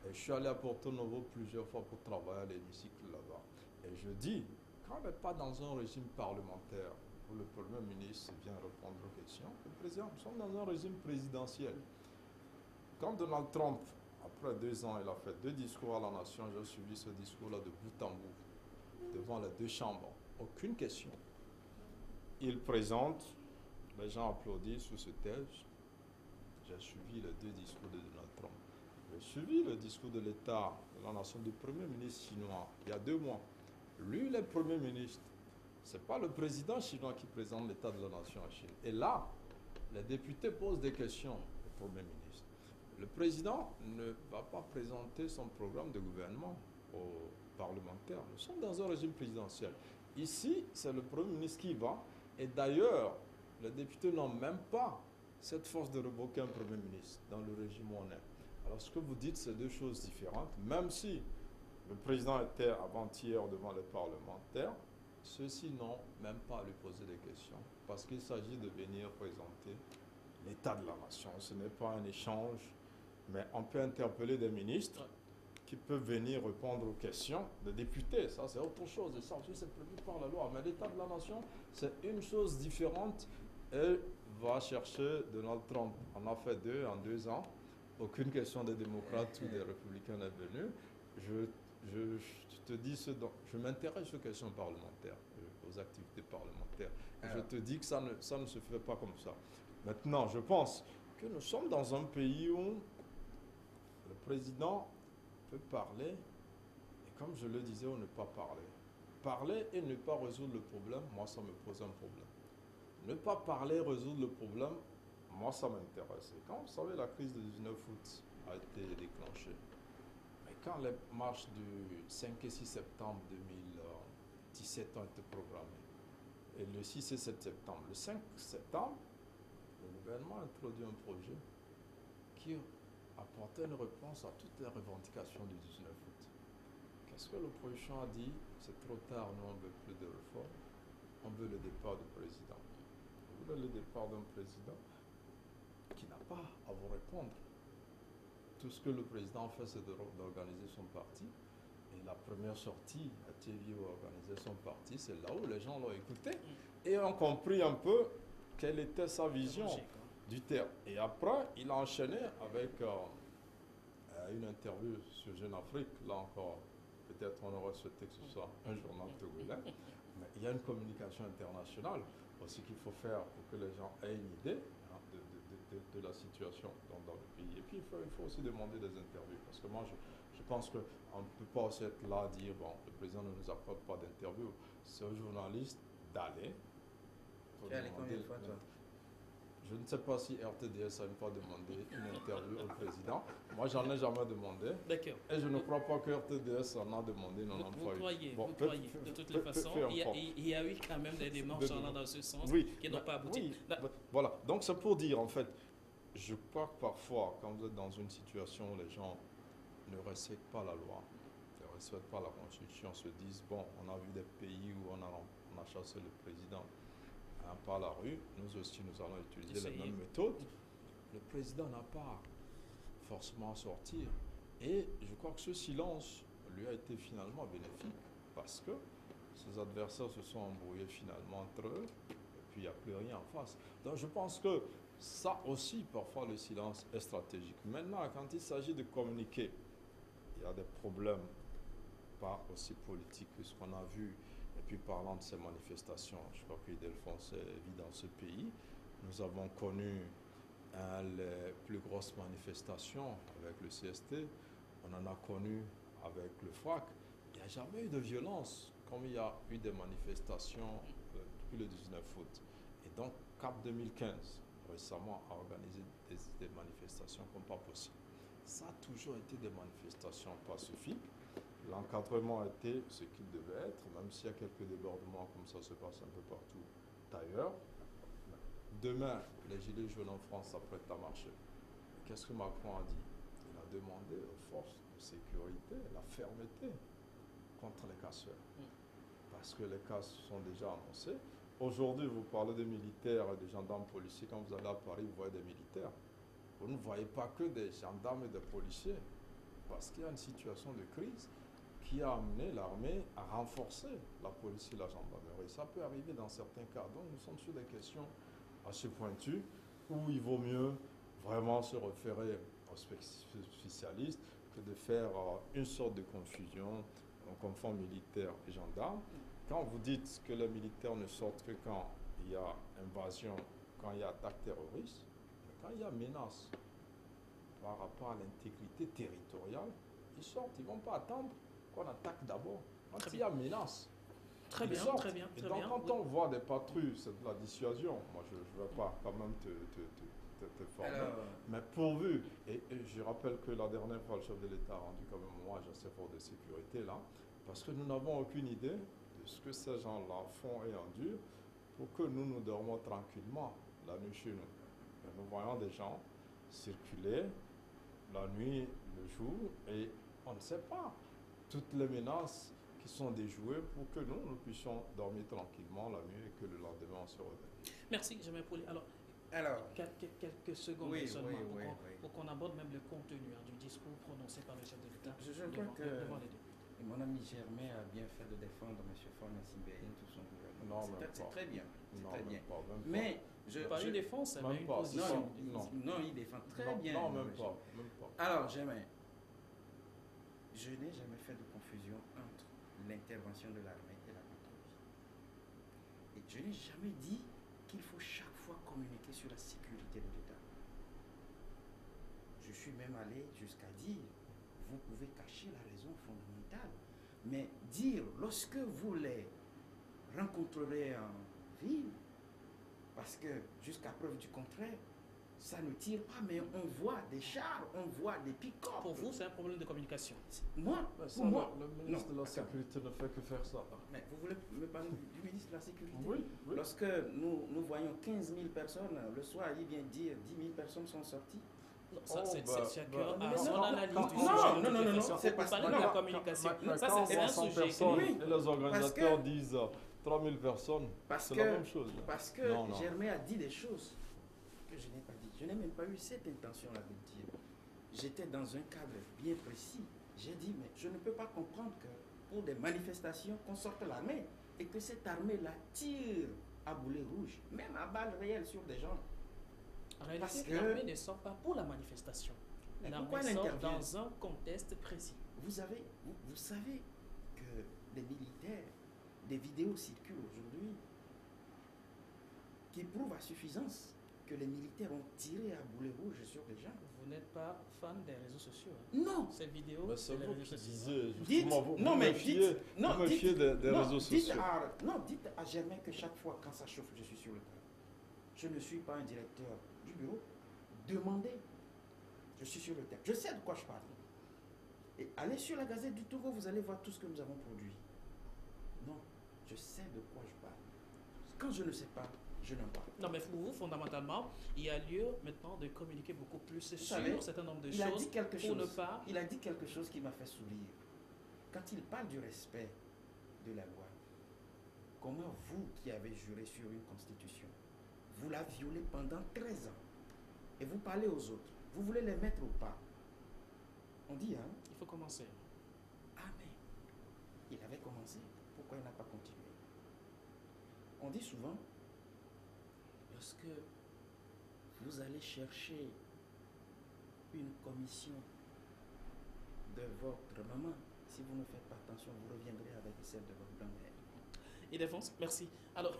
Et je suis allé à Porto Novo plusieurs fois pour travailler à l'hémicycle là-bas. Et je dis, quand on n'est pas dans un régime parlementaire, où le Premier ministre vient répondre aux questions, le président, nous sommes dans un régime présidentiel. Quand Donald Trump, après 2 ans, il a fait 2 discours à la nation, j'ai suivi ce discours-là de bout en bout, devant les 2 chambres. Aucune question. Il présente, les gens applaudissent sous ce thèse. J'ai suivi les 2 discours de Donald Trump. J'ai suivi le discours de l'État de la nation du Premier ministre chinois il y a 2 mois. Lui, il est Premier ministre. Ce n'est pas le président chinois qui présente l'État de la nation en Chine. Et là, les députés posent des questions au Premier ministre. Le président ne va pas présenter son programme de gouvernement aux parlementaires. Nous sommes dans un régime présidentiel. Ici, c'est le Premier ministre qui va. Et d'ailleurs, les députés n'ont même pas cette force de révoquer un Premier ministre dans le régime où on est. Alors, ce que vous dites, c'est 2 choses différentes. Même si le président était avant-hier devant les parlementaires, ceux-ci n'ont même pas à lui poser des questions parce qu'il s'agit de venir présenter l'état de la nation. Ce n'est pas un échange, mais on peut interpeller des ministres qui peuvent venir répondre aux questions des députés. Ça, c'est autre chose. Et ça aussi, c'est prévu par la loi. Mais l'état de la nation, c'est une chose différente. Et va chercher Donald Trump. On a fait 2 en 2 ans. Aucune question des démocrates ou des républicains n'est venue. Je te dis je m'intéresse aux questions parlementaires, aux activités parlementaires. Et je te dis que ça ne se fait pas comme ça. Maintenant, je pense que nous sommes dans un pays où le président peut parler, et comme je le disais, ou ne pas parler. Parler et ne pas résoudre le problème, moi, ça me pose un problème. Ne pas parler, résoudre le problème, moi, ça m'intéresse. Et quand vous savez, la crise du 19 août a été déclenchée, mais quand les marches du 5 et 6 septembre 2017 ont été programmées, et le 6 et 7 septembre, le 5 septembre, le gouvernement a introduit un projet qui apportait une réponse à toutes les revendications du 19 août. Qu'est-ce que l'opposition a dit? C'est trop tard, nous on ne veut plus de réforme, on veut le départ du président. On veut le départ d'un président qui n'a pas à vous répondre. Tout ce que le président fait, c'est d'organiser son parti. Et la première sortie à TV où organiser son parti, c'est là où les gens l'ont écouté et ont compris un peu quelle était sa vision du terme. Et après, il a enchaîné avec une interview sur Jeune Afrique. Là encore, peut-être on aurait souhaité que ce soit un journal togolais. Mais il y a une communication internationale aussi qu'il faut faire pour que les gens aient une idée de la situation dans le pays. Et puis, il faut aussi demander des interviews. Parce que moi, je pense qu'on ne peut pas aussi être là à dire, bon, le président ne nous accorde pas d'interview. C'est aux journalistes d'aller. Tu es allé combien de fois, toi? Je ne sais pas si RTDS a une fois demandé une interview au président. Moi, j'en ai jamais demandé. D'accord. Et je ne crois pas que RTDS en a demandé. Non, vous croyez, de toutes les façons, il y a eu quand même des démarches allant dans ce sens qui n'ont pas abouti. Oui, voilà. Donc, c'est pour dire, en fait, je crois que parfois, quand vous êtes dans une situation où les gens ne respectent pas la loi, ne respectent pas la Constitution, se disent, bon, on a vu des pays où on a chassé le président par la rue, nous aussi nous allons utiliser les mêmes méthodes. Le président n'a pas forcément à sortir. Et je crois que ce silence lui a été finalement bénéfique parce que ses adversaires se sont embrouillés finalement entre eux et puis il n'y a plus rien en face. Donc je pense que ça aussi, parfois, le silence est stratégique. Maintenant, quand il s'agit de communiquer, il y a des problèmes pas aussi politiques que ce qu'on a vu. Et puis parlant de ces manifestations, je crois qu'Ildefonse vit dans ce pays. Nous avons connu les plus grosses manifestations avec le CST. On en a connu avec le FRAC. Il n'y a jamais eu de violence comme il y a eu des manifestations depuis le 19 août. Et donc CAP 2015, récemment, a organisé des manifestations comme pas possible. Ça a toujours été des manifestations pacifiques. L'encadrement a été ce qu'il devait être, même s'il y a quelques débordements comme ça se passe un peu partout d'ailleurs. Demain, les Gilets jaunes en France s'apprêtent à marcher. Qu'est-ce que Macron a dit? Il a demandé aux forces de sécurité la fermeté contre les casseurs. Parce que les casses sont déjà annoncés. Aujourd'hui, vous parlez des militaires et des gendarmes policiers. Quand vous allez à Paris, vous voyez des militaires. Vous ne voyez pas que des gendarmes et des policiers. Parce qu'il y a une situation de crise qui a amené l'armée à renforcer la police et la gendarmerie. Ça peut arriver dans certains cas. Donc nous sommes sur des questions assez pointues où il vaut mieux vraiment se référer aux spécialistes que de faire une sorte de confusion. On confond militaires et gendarmes. Quand vous dites que les militaires ne sortent que quand il y a invasion, quand il y a attaque terroriste, mais quand il y a menace par rapport à l'intégrité territoriale, ils sortent, ils ne vont pas attendre qu'on attaque d'abord. Quand il y a menace, Très ils bien, sortent. très bien, Et très donc bien. quand Oui. on voit des patrouilles, c'est de la dissuasion. Moi, je ne vais pas quand même te former. Alors, Mais pourvu, et je rappelle que la dernière fois, le chef de l'État a rendu quand même hommage à ces forces de sécurité là, parce que nous n'avons aucune idée de ce que ces gens-là font et endurent pour que nous dormons tranquillement la nuit chez nous. Et nous voyons des gens circuler la nuit, le jour, et on ne sait pas toutes les menaces qui sont déjouées pour que nous puissions dormir tranquillement la nuit et que le lendemain on se réveille. Merci, Germain Pauly. Alors, alors, quelques secondes Oui, seulement oui, oui, oui. pour qu'on aborde même le contenu du discours prononcé par le chef de l'État je crois devant, que devant les deux. mon ami Germain a bien fait de défendre M. Fona Simbeye et tout son gouvernement. Non, même C'est pas. très bien. C'est Non, très même bien. pas, même pas. Mais Pas une défense, Même mais une pas, position. non, il défend très non, bien. non, le même régime. pas, même pas. Alors, Germain, je n'ai jamais fait de confusion entre l'intervention de l'armée et la patrouille. Et je n'ai jamais dit qu'il faut chaque fois communiquer sur la sécurité de l'État. Je suis même allé jusqu'à dire, vous pouvez cacher la raison fondamentale, mais dire, lorsque vous les rencontrerez en ville, parce que jusqu'à preuve du contraire, ça ne tire pas, mais on voit des chars, on voit des pick-up. Pour vous, c'est un problème de communication. Moi, Mais ça, pour moi, le ministre de la attends. Sécurité ne fait que faire ça. Mais vous voulez me parler du ministre de la Sécurité? Oui, oui. Lorsque nous voyons 15 000 personnes, le soir, il vient dire 10 000 personnes sont sorties. Non, ça, c'est chacun bah, a son non, analyse non, du non, sujet. non, de toute non, non, façon. c'est Vous parce- parlez non, de la non, communication. Mais Ça, quand c'est on un voit 100 sujet. personnes Oui. et les organisateurs que- disent 3000 personnes, Parce c'est que, la même chose. parce que Non, non. Germain a dit des choses que je n'ai pas dit. Je n'ai même pas eu cette intention-là de dire. J'étais dans un cadre bien précis. J'ai dit, mais je ne peux pas comprendre que pour des manifestations, qu'on sorte l'armée et que cette armée-là tire à boulet rouge, même à balles réelles sur des gens. En réalité, Parce que- l'armée ne sort pas pour la manifestation. Mais L'armée pourquoi elle sort intervient? dans un contexte précis. Vous savez que les militaires, des vidéos circulent aujourd'hui qui prouvent à suffisance que les militaires ont tiré à boulet rouge sur des gens. Vous n'êtes pas fan des réseaux sociaux. Non. Ces vidéos, Mais c'est les vous réseaux qui sociaux. disiez, Dites, justement, vous non, mais méfiez, dites, vous non, méfiez dites- des non, réseaux dites sociaux. dites à Germain que chaque fois quand ça chauffe, je suis sur le terrain. Je ne suis pas un directeur du bureau. Demandez. Je suis sur le terrain. Je sais de quoi je parle. Et allez sur la Gazette du Togo, vous allez voir tout ce que nous avons produit. Non, je sais de quoi je parle. Quand je ne sais pas, je n'en parle. Non, mais pour vous, fondamentalement, il y a lieu maintenant de communiquer beaucoup plus sur savez, un certain nombre de Il a choses dit quelque pour ne chose. pas. Il a dit quelque chose qui m'a fait sourire. Quand il parle du respect de la loi, comment vous qui avez juré sur une constitution, vous la violez pendant 13 ans et vous parlez aux autres, vous voulez les mettre au pas. On dit, hein? Il faut commencer. Ah mais, il avait commencé, pourquoi il n'a pas continué? On dit souvent, lorsque vous allez chercher une commission de votre maman, si vous ne faites pas attention, vous reviendrez avec celle de votre grand-mère. Il défonce, merci. Alors,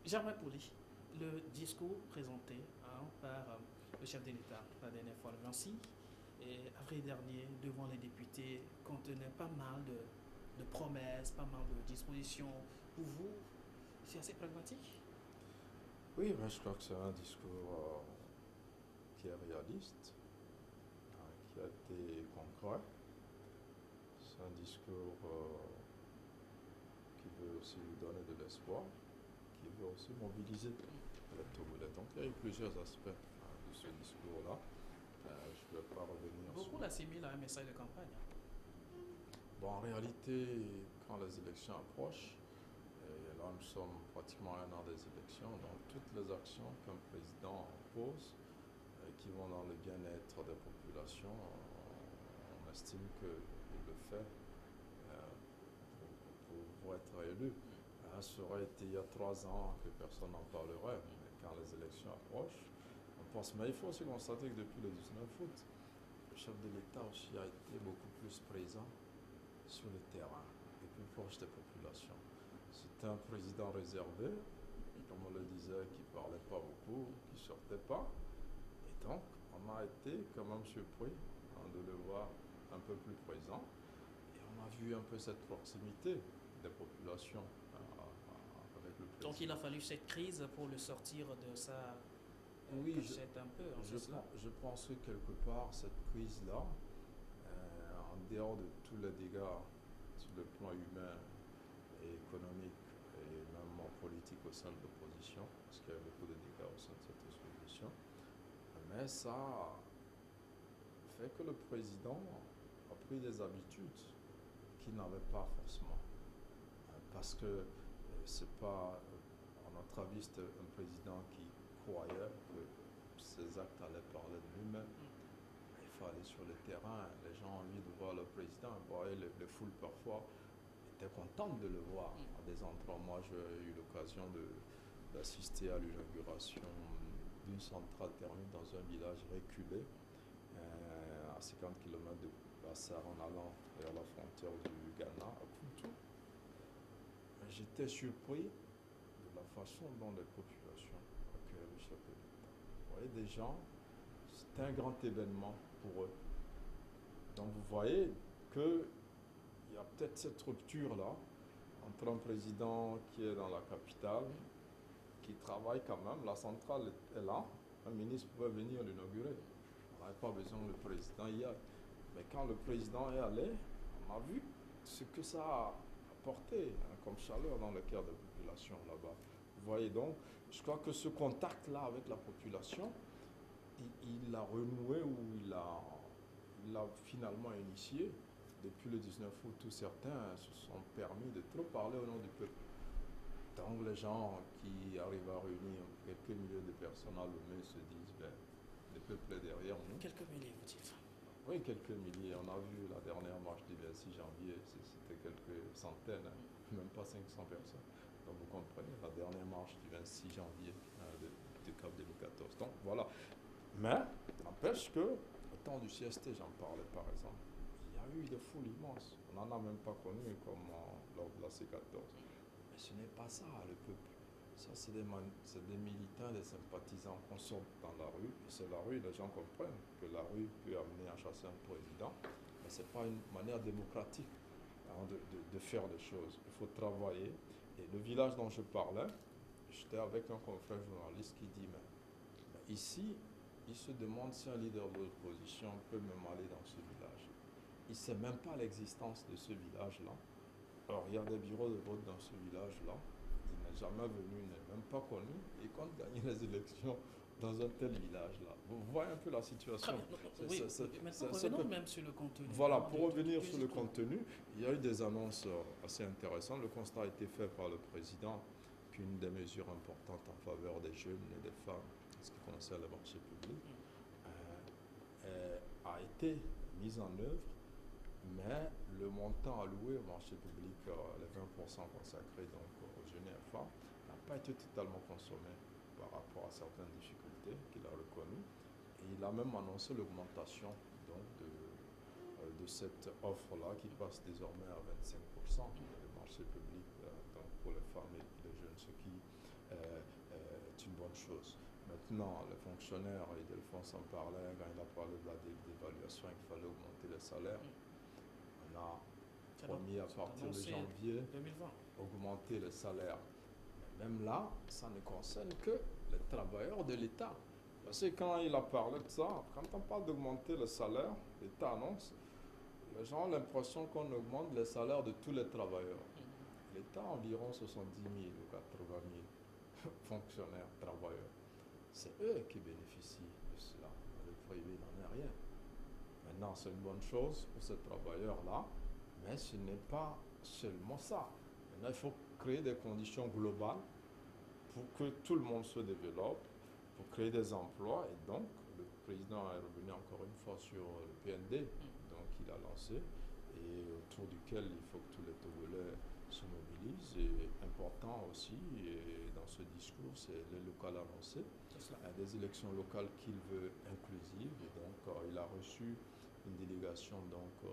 Germain Pauly, le discours présenté par le chef de l'État la dernière fois, le 26 et avril dernier, devant les députés, contenait pas mal de promesses, pas mal de dispositions. Pour vous, c'est assez pragmatique? Oui, mais je crois que c'est un discours qui est réaliste, qui a été concret. C'est un discours qui veut aussi donner de l'espoir, qui veut aussi mobiliser les Togolais. Donc il y a eu plusieurs aspects de ce discours-là. Je ne vais pas revenir Beaucoup l'assimilent à un message de campagne. Bon, en réalité, quand les élections approchent, et là nous sommes pratiquement à un an des élections, donc toutes les actions qu'un président pose, qui vont dans le bien-être des populations, on estime qu'il le fait pour être élu. Ça aurait été il y a 3 ans que personne n'en parlerait, mais quand les élections approchent, on pense. Mais il faut aussi constater que depuis le 19 août, le chef de l'État aussi a été beaucoup plus présent sur le terrain et plus proche des populations. C'était un président réservé, comme on le disait, qui ne parlait pas beaucoup, qui ne sortait pas. Et donc, on a été quand même surpris de le voir un peu plus présent. Et on a vu un peu cette proximité des populations avec le président. Donc il a fallu cette crise pour le sortir de sa oui, cachette un peu. Je pense que quelque part, cette crise-là, en dehors de tous les dégâts sur le plan humain et économique et même politique au sein de l'opposition, parce qu'il y a beaucoup de dégâts au sein de cette opposition, mais ça fait que le président a pris des habitudes qu'il n'avait pas forcément. Parce que c'est pas, à notre avis, c'était un président qui croyait que ses actes allaient parler de lui-même. Il faut aller sur le terrain, les gens ont envie de voir le président. Vous voyez, les foules parfois étaient contentes de le voir à des endroits. Moi, j'ai eu l'occasion d'assister à l'inauguration d'une centrale thermique dans un village reculé, à 50 km de Bassar, en allant vers la frontière du Ghana, à Kuntu. J'étais surpris de la façon dont les populations accueillent le chef de l'État. Vous voyez, des gens, c'est un grand événement pour eux. Donc vous voyez qu'il y a peut-être cette rupture-là entre un président qui est dans la capitale, qui travaille quand même, la centrale est là, un ministre pouvait venir l'inaugurer. On n'avait pas besoin que le président y aille. Mais quand le président est allé, on a vu ce que ça a apporté comme chaleur dans le cœur de la population là-bas. Vous voyez donc, je crois que ce contact-là avec la population, il l'a renoué ou il l'a finalement initié. Depuis le 19 août, tous certains se sont permis de trop parler au nom du peuple. Donc les gens qui arrivent à réunir quelques milliers de personnes à Lomé se disent, ben, le peuple est derrière nous. Quelques milliers, vous dites? Oui, quelques milliers. On a vu la dernière marche du 26 janvier, c'était quelques centaines, même pas 500 personnes. Donc vous comprenez, la dernière marche du 26 janvier de CAP 2014. Donc voilà. Mais, n'empêche que, au temps du CST, j'en parlais par exemple, il y a eu des foules immenses. On n'en a même pas connu comme lors de la C14. Mais ce n'est pas ça, le peuple. Ça, c'est des militants, des sympathisants qu'on sort dans la rue. Et c'est la rue, les gens comprennent que la rue peut amener à chasser un président. Mais ce n'est pas une manière démocratique de faire des choses. Il faut travailler. Et le village dont je parlais, j'étais avec un confrère journaliste qui dit, mais ici, il se demande si un leader de l'opposition peut même aller dans ce village. Il ne sait même pas l'existence de ce village-là. Alors, il y a des bureaux de vote dans ce village-là. Il n'est jamais venu, il n'est même pas connu. Il compte gagner les élections dans un tel village-là. Vous voyez un peu la situation. Maintenant, revenons même sur le contenu. Voilà, pour revenir sur le contenu, il y a eu des annonces assez intéressantes. Le constat a été fait par le président qu'une des mesures importantes en faveur des jeunes et des femmes, en ce qui concerne le marché public, a été mise en œuvre, mais le montant alloué au marché public, les 20% consacrés donc, aux jeunes et aux femmes, n'a pas été totalement consommé par rapport à certaines difficultés qu'il a reconnues. Et il a même annoncé l'augmentation donc, de cette offre-là qui passe désormais à 25% du marché public donc pour les femmes et les jeunes, ce qui est une bonne chose. Maintenant, les fonctionnaires, et Delphonse en parlait quand il a parlé de la dévaluation, il fallait augmenter les salaires. On a promis à partir de janvier 2020 augmenter les salaires. Mais même là, ça ne concerne que les travailleurs de l'État. Parce que quand il a parlé de ça, quand on parle d'augmenter le salaire, l'État annonce, les gens ont l'impression qu'on augmente les salaires de tous les travailleurs. L'État a environ 70 000 ou 80 000 fonctionnaires, travailleurs. C'est eux qui bénéficient de cela. Le privé n'en est rien. Maintenant, c'est une bonne chose pour ces travailleurs-là, mais ce n'est pas seulement ça. Maintenant, il faut créer des conditions globales pour que tout le monde se développe, pour créer des emplois. Et donc, le président est revenu encore une fois sur le PND, donc il a lancé, et autour duquel il faut que tous les Togolais se mobilisent. Et important aussi, et dans ce discours, c'est les locales annoncées, des élections locales qu'il veut inclusives. Et donc, il a reçu une délégation donc,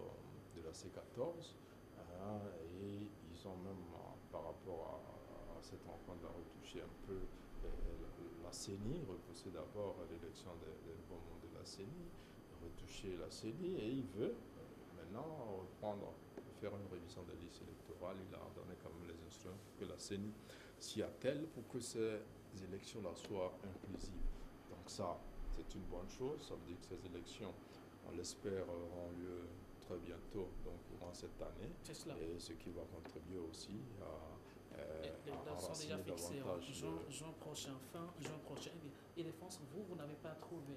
de la C14, et ils ont même, par rapport à cette rencontre, retouché un peu la CENI, repousser d'abord l'élection des nouveaux membres de la CENI, retoucher la CENI, et il veut maintenant faire une révision des listes électorales. Il a donné quand même les instructions pour que la CENI s'y attelle pour que ces élections-là soient inclusives. Donc ça, c'est une bonne chose. Ça veut dire que ces élections, on l'espère, auront lieu très bientôt, donc courant cette année. C'est cela. Et ce qui va contribuer aussi Les dates sont déjà fixées. Juin prochain, fin juin prochain. Et défense, vous n'avez pas trouvé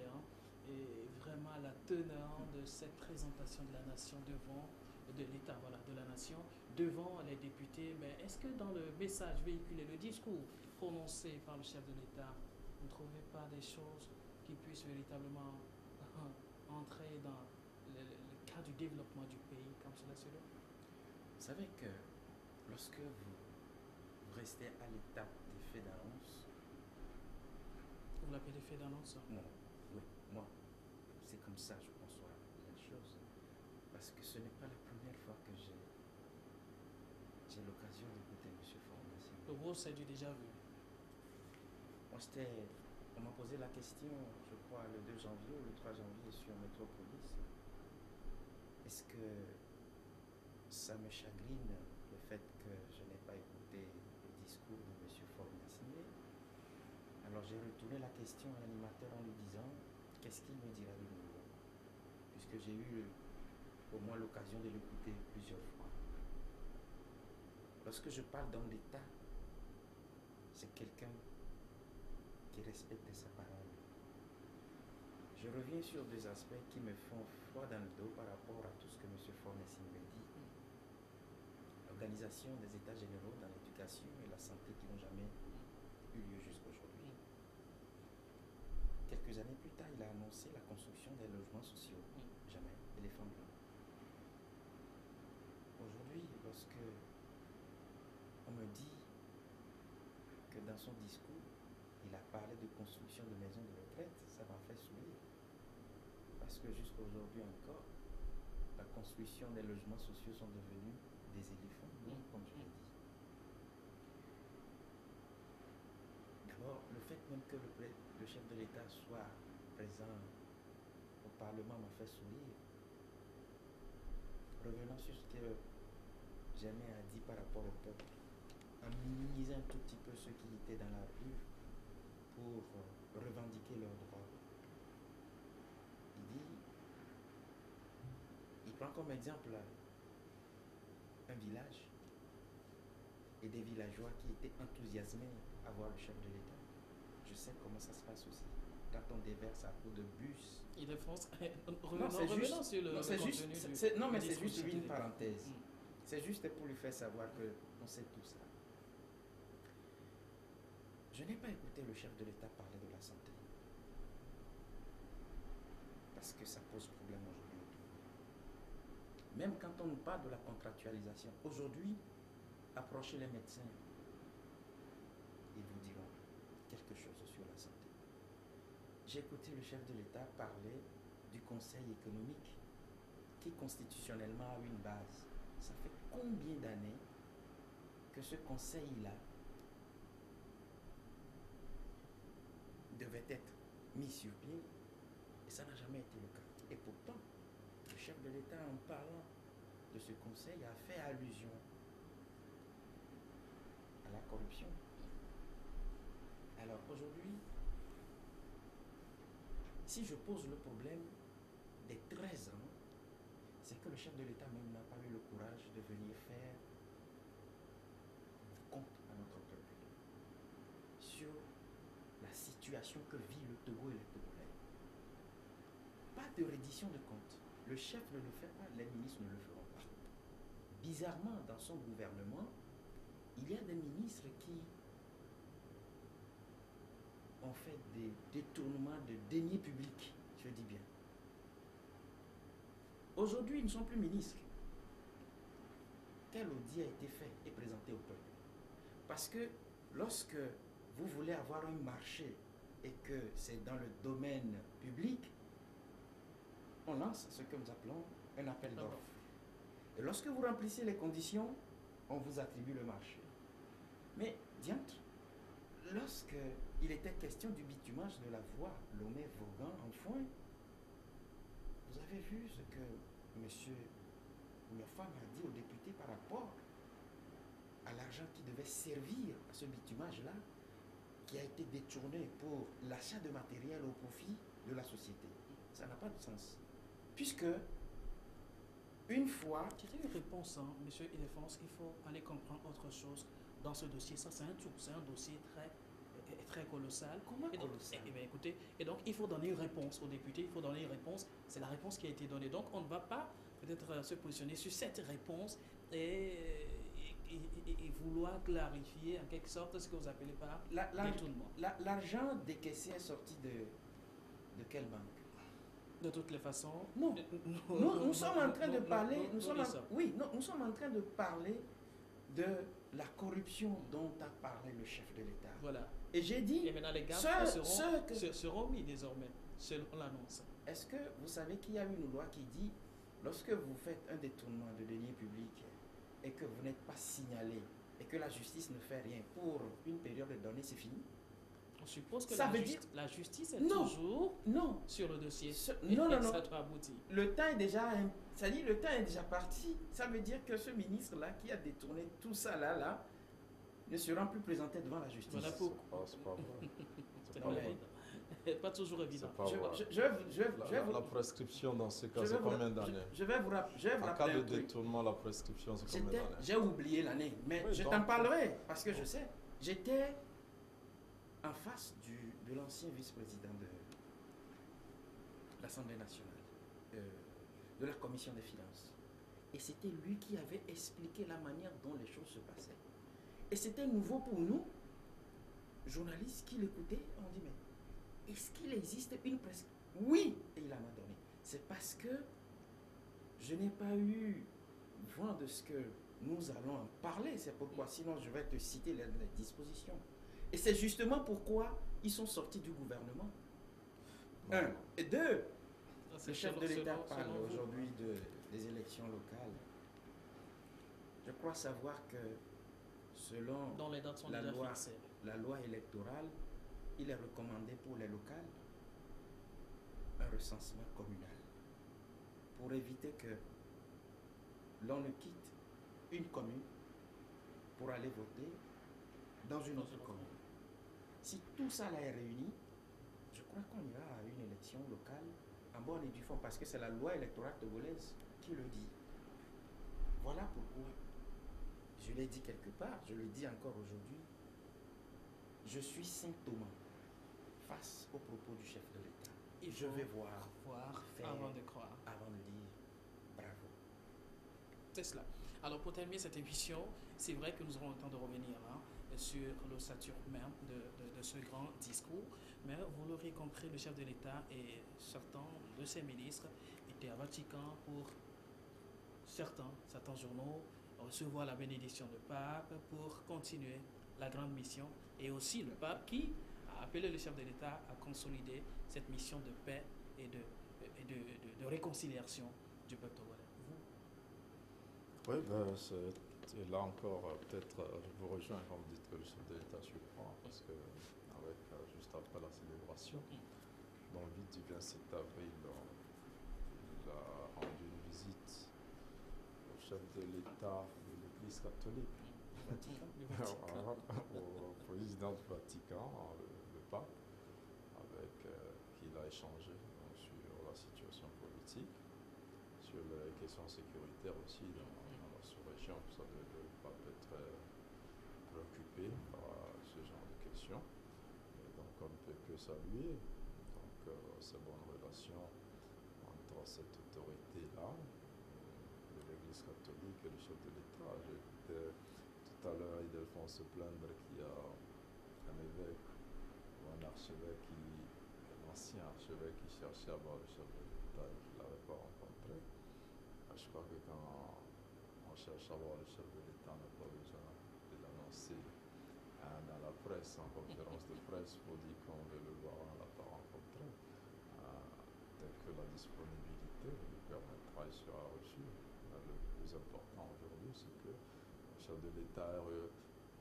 et vraiment la teneur de cette présentation de la nation devant, de l'État, voilà, de la nation, devant les députés. Mais est-ce que dans le message véhiculé, le discours prononcé par le chef de l'État, vous ne trouvez pas des choses qui puissent véritablement entrer dans le cas du développement du pays comme cela se doit? Vous savez que lorsque vous restez à l'étape des faits d'annonce. Vous l'appelez fait d'annonce? Non, oui, moi, c'est comme ça je conçois la chose. Parce que ce n'est pas la première fois que j'ai l'occasion d'écouter M. Fornassi. Pour vous, c'est du déjà vu? Moi, on m'a posé la question, je crois, le 2 janvier ou le 3 janvier sur Métropolis. Est-ce que ça me chagrine le fait que je n'ai pas écouté le discours de M. Fornassi? Alors j'ai retourné la question à l'animateur en lui disant qu'est-ce qu'il me dira de nouveau, puisque j'ai eu au moins l'occasion de l'écouter plusieurs fois. Lorsque je parle d'homme d'État, c'est quelqu'un qui respecte sa parole. Je reviens sur des aspects qui me font froid dans le dos par rapport à tout ce que M. Fornassi me dit. L'organisation des états généraux dans l'éducation et la santé qui n'ont jamais eu lieu jusqu'à aujourd'hui. Quelques années plus tard, il a annoncé la construction des logements sociaux. Jamais. Éléphant blanc. Aujourd'hui, lorsque on me dit que dans son discours, il a parlé de construction de maisons de retraite, ça m'a fait sourire. Parce que jusqu'à aujourd'hui encore, la construction des logements sociaux sont devenus des éléphants blancs, comme je l'ai dit. D'abord, le fait même que le chef de l'État soit présent au Parlement m'a fait sourire. Revenons sur ce que Jamais a dit par rapport au peuple, en minimisant un tout petit peu ceux qui étaient dans la rue pour revendiquer leurs droits. Il prend comme exemple un village et des villageois qui étaient enthousiasmés à voir le chef de l'État. Je sais comment ça se passe aussi. Quand on déverse à coup de bus. Il est France. Non, c'est juste. Sur le Non, mais c'est juste une parenthèse. C'est juste pour lui faire savoir qu'on sait tout ça. Je n'ai pas écouté le chef de l'État parler de la santé. Parce que ça pose problème aujourd'hui. Même quand on nous parle de la contractualisation, aujourd'hui, approchez les médecins. Ils vous diront quelque chose sur la santé. J'ai écouté le chef de l'État parler du Conseil économique qui constitutionnellement a une base. Ça fait combien d'années que ce conseil-là devait être mis sur pied et ça n'a jamais été le cas. Et pourtant, le chef de l'État, en parlant de ce conseil, a fait allusion à la corruption. Alors aujourd'hui, si je pose le problème des 13 ans, c'est que le chef de l'État même n'a pas eu le courage de venir faire compte à notre peuple sur la situation que vit le Togo et les Togolais. Pas de reddition de comptes. Le chef ne le fait pas, les ministres ne le feront pas. Bizarrement, dans son gouvernement, il y a des ministres qui ont fait des détournements de deniers publics, je dis bien. Aujourd'hui, ils ne sont plus ministres. Quel audit a été fait et présenté au peuple? Parce que lorsque vous voulez avoir un marché et que c'est dans le domaine public, on lance ce que nous appelons un appel d'offres. Et lorsque vous remplissez les conditions, on vous attribue le marché. Mais diantre, lorsque il était question du bitumage de la voie Lomé-Vaughan en Foin, vous avez vu ce que monsieur Oulafan a dit au député par rapport à l'argent qui devait servir à ce bitumage-là, qui a été détourné pour l'achat de matériel au profit de la société. Ça n'a pas de sens. Puisque, une fois... C'était une réponse, hein, monsieur Ildefonse, il faut aller comprendre autre chose dans ce dossier. Ça, c'est un tout, c'est un dossier très colossal. Comment et donc, colossal? bien, écoutez, et donc, il faut donner une réponse aux députés, il faut donner une réponse. C'est la réponse qui a été donnée. Donc, on ne va pas peut-être se positionner sur cette réponse et vouloir clarifier en quelque sorte ce que vous appelez par détournement. L'argent décaissé est sorti de quelle banque? De toutes les façons, non. Nous sommes en train de parler. Nous sommes en train de parler de la corruption dont a parlé le chef de l'État. Voilà. Et j'ai dit. Et maintenant, les gaffes seront mis désormais, selon l'annonce. Est-ce que vous savez qu'il y a une loi qui dit, lorsque vous faites un détournement de deniers publics et que vous n'êtes pas signalé et que la justice ne fait rien pour une période donnée, c'est fini? On suppose que ça la justice est toujours sur le dossier. Non. Ça doit aboutir. Le temps est déjà, le temps est déjà parti. Ça veut dire que ce ministre-là qui a détourné tout ça là, ne sera plus présenté devant la justice. Voilà pourquoi. C'est pas vrai. C'est pas évident. Pas toujours évident. La prescription dans ce cas, c'est combien d'années? Je vais vous rappeler. En cas de détournement, la prescription, c'est combien d'années? J'ai oublié l'année, mais oui, je t'en parlerai parce que je sais. J'étais en face de l'ancien vice-président de l'Assemblée nationale, de la commission des finances. Et c'était lui qui avait expliqué la manière dont les choses se passaient. Et c'était nouveau pour nous, journalistes qui l'écoutaient. On dit, mais est-ce qu'il existe une prescription? Oui, et il en a donné. C'est parce que je n'ai pas eu vent de ce que nous allons en parler. C'est pourquoi, sinon je vais te citer les dispositions. Et c'est justement pourquoi ils sont sortis du gouvernement. Un. Et deux, le chef de l'État parle aujourd'hui des élections locales. Je crois savoir que selon la loi électorale, il est recommandé pour les locales un recensement communal pour éviter que l'on ne quitte une commune pour aller voter dans une autre commune. Si tout ça là est réuni, je crois qu'on ira à une élection locale en bonne et due forme, parce que c'est la loi électorale togolaise qui le dit. Voilà pourquoi, je l'ai dit quelque part, je le dis encore aujourd'hui, je suis Saint Thomas face aux propos du chef de l'État. Et je vais voir faire avant de croire. Avant de dire bravo. C'est cela. Alors pour terminer cette émission, c'est vrai que nous aurons le temps de revenir sur l'ossature même de ce grand discours, mais vous l'aurez compris, le chef de l'État et certains de ses ministres étaient à Vatican pour certains journaux recevoir la bénédiction du pape pour continuer la grande mission, et aussi le pape qui a appelé le chef de l'État à consolider cette mission de paix et de réconciliation du peuple togolais. Oui, c'est là encore, peut-être, je vous rejoins quand vous dites que le chef de l'État surprend, parce que juste après la célébration, dans le vide du 27 avril, il a rendu une visite au chef de l'État de l'Église catholique, au président du Vatican, le pape, avec qui il a échangé sur la situation politique, sur les questions sécuritaires aussi dans la sous-région. Vous savez, le pape est très préoccupé par ce genre de questions. Et donc on ne peut que saluer ces bonnes relations entre cette autorité-là, de l'Église catholique et le chef de l'État. J'écoutais tout à l'heure Ildefonse se plaindre qu'il y a un évêque ou un archevêque un ancien archevêque qui cherchait à voir le chef de l'État et qu'il ne l'avait pas rencontré. Je crois que quand on cherche à voir le chef de l'État, on n'a pas besoin de l'annoncer dans la presse, en conférence de presse, pour dire qu'on veut le voir, on ne l'a pas rencontré. Dès que la disponibilité lui permettra, il sera reçu. Le plus important aujourd'hui, c'est que le chef de l'État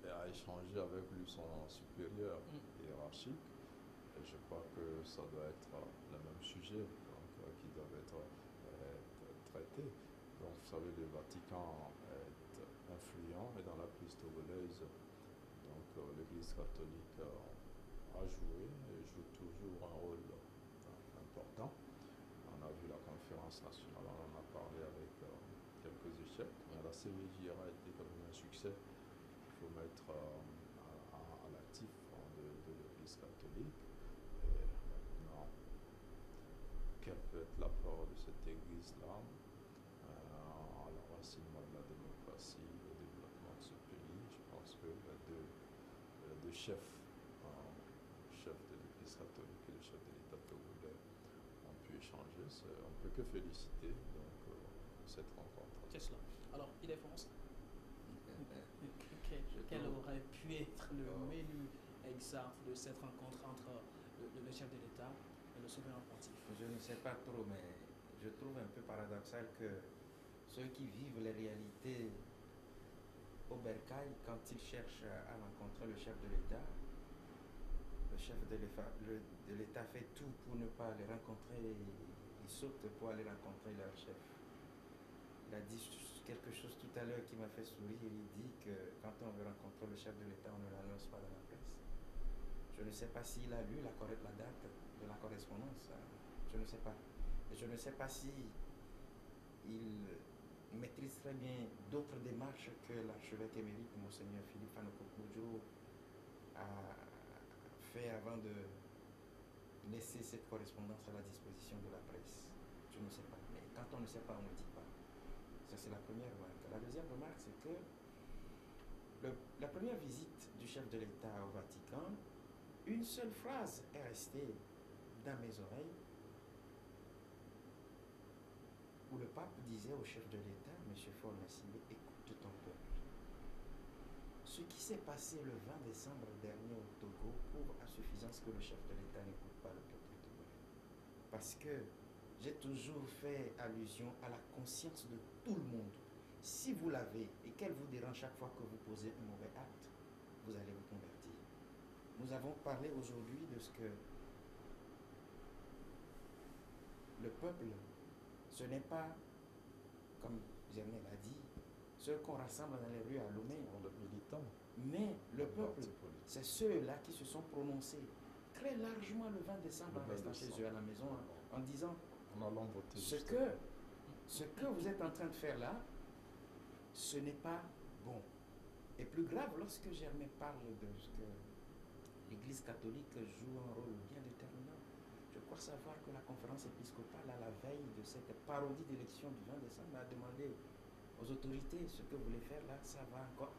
et a échangé avec lui son supérieur hiérarchique. Et je crois que ça doit être le même sujet donc, qui doit être traité. Donc vous savez, le Vatican est influent et dans la crise togolaise, donc l'Église catholique a joué et joue toujours un rôle important. On a vu la conférence nationale, on en a parlé avec quelques échecs, mais la CVJR a été quand même un succès. Il faut mettre à l'actif de l'Église catholique. Et maintenant, quel peut être l'apport de cette Église-là à l'enracinement de la démocratie, au développement de ce pays? Je pense que les deux chefs, chef de l'Église catholique et le chef de l'État togolais, ont pu échanger. On ne peut que féliciter donc, cette rencontre. C'est cela. Alors, Ildefonse, quel aurait pu être le menu exact de cette rencontre entre le chef de l'État et le souverain pontife? Je ne sais pas trop, mais je trouve un peu paradoxal que ceux qui vivent les réalités au bercail, quand ils cherchent à rencontrer le chef de l'État, le chef de l'État fait tout pour ne pas les rencontrer, ils sautent pour aller rencontrer leur chef. Il a dit quelque chose tout à l'heure qui m'a fait sourire. Il dit que quand on veut rencontrer le chef de l'État, on ne l'annonce pas dans la presse. Je ne sais pas s'il a lu la date de la correspondance. Je ne sais pas. Et je ne sais pas si il maîtrise très bien d'autres démarches que l'archevêque émérite, Monseigneur Philippe Fanokokmojo, a fait avant de laisser cette correspondance à la disposition de la presse. Je ne sais pas. Mais quand on ne sait pas, on ne dit pas. Ça, c'est la première remarque. La deuxième remarque, c'est que la première visite du chef de l'État au Vatican, une seule phrase est restée dans mes oreilles, où le pape disait au chef de l'État, M. Faure Gnassingbé, écoute ton peuple. Ce qui s'est passé le 20 décembre dernier au Togo prouve à suffisance que le chef de l'État n'écoute pas le peuple togolais. Parce que j'ai toujours fait allusion à la conscience de tout le monde. Si vous l'avez et qu'elle vous dérange chaque fois que vous posez un mauvais acte, vous allez vous convertir. Nous avons parlé aujourd'hui de ce que le peuple, ce n'est pas, comme Germain l'a dit, ceux qu'on rassemble dans les rues à Lomé, mais le peuple, c'est ceux-là qui se sont prononcés très largement le 20 décembre en restant chez eux à la maison en disant ce que vous êtes en train de faire là, ce n'est pas bon. Et plus grave, lorsque Germain parle de ce que l'Église catholique joue un rôle bien déterminant, je crois savoir que la conférence épiscopale, à la veille de cette parodie d'élection du 20 décembre, a demandé aux autorités ce que vous voulez faire là, ça va encore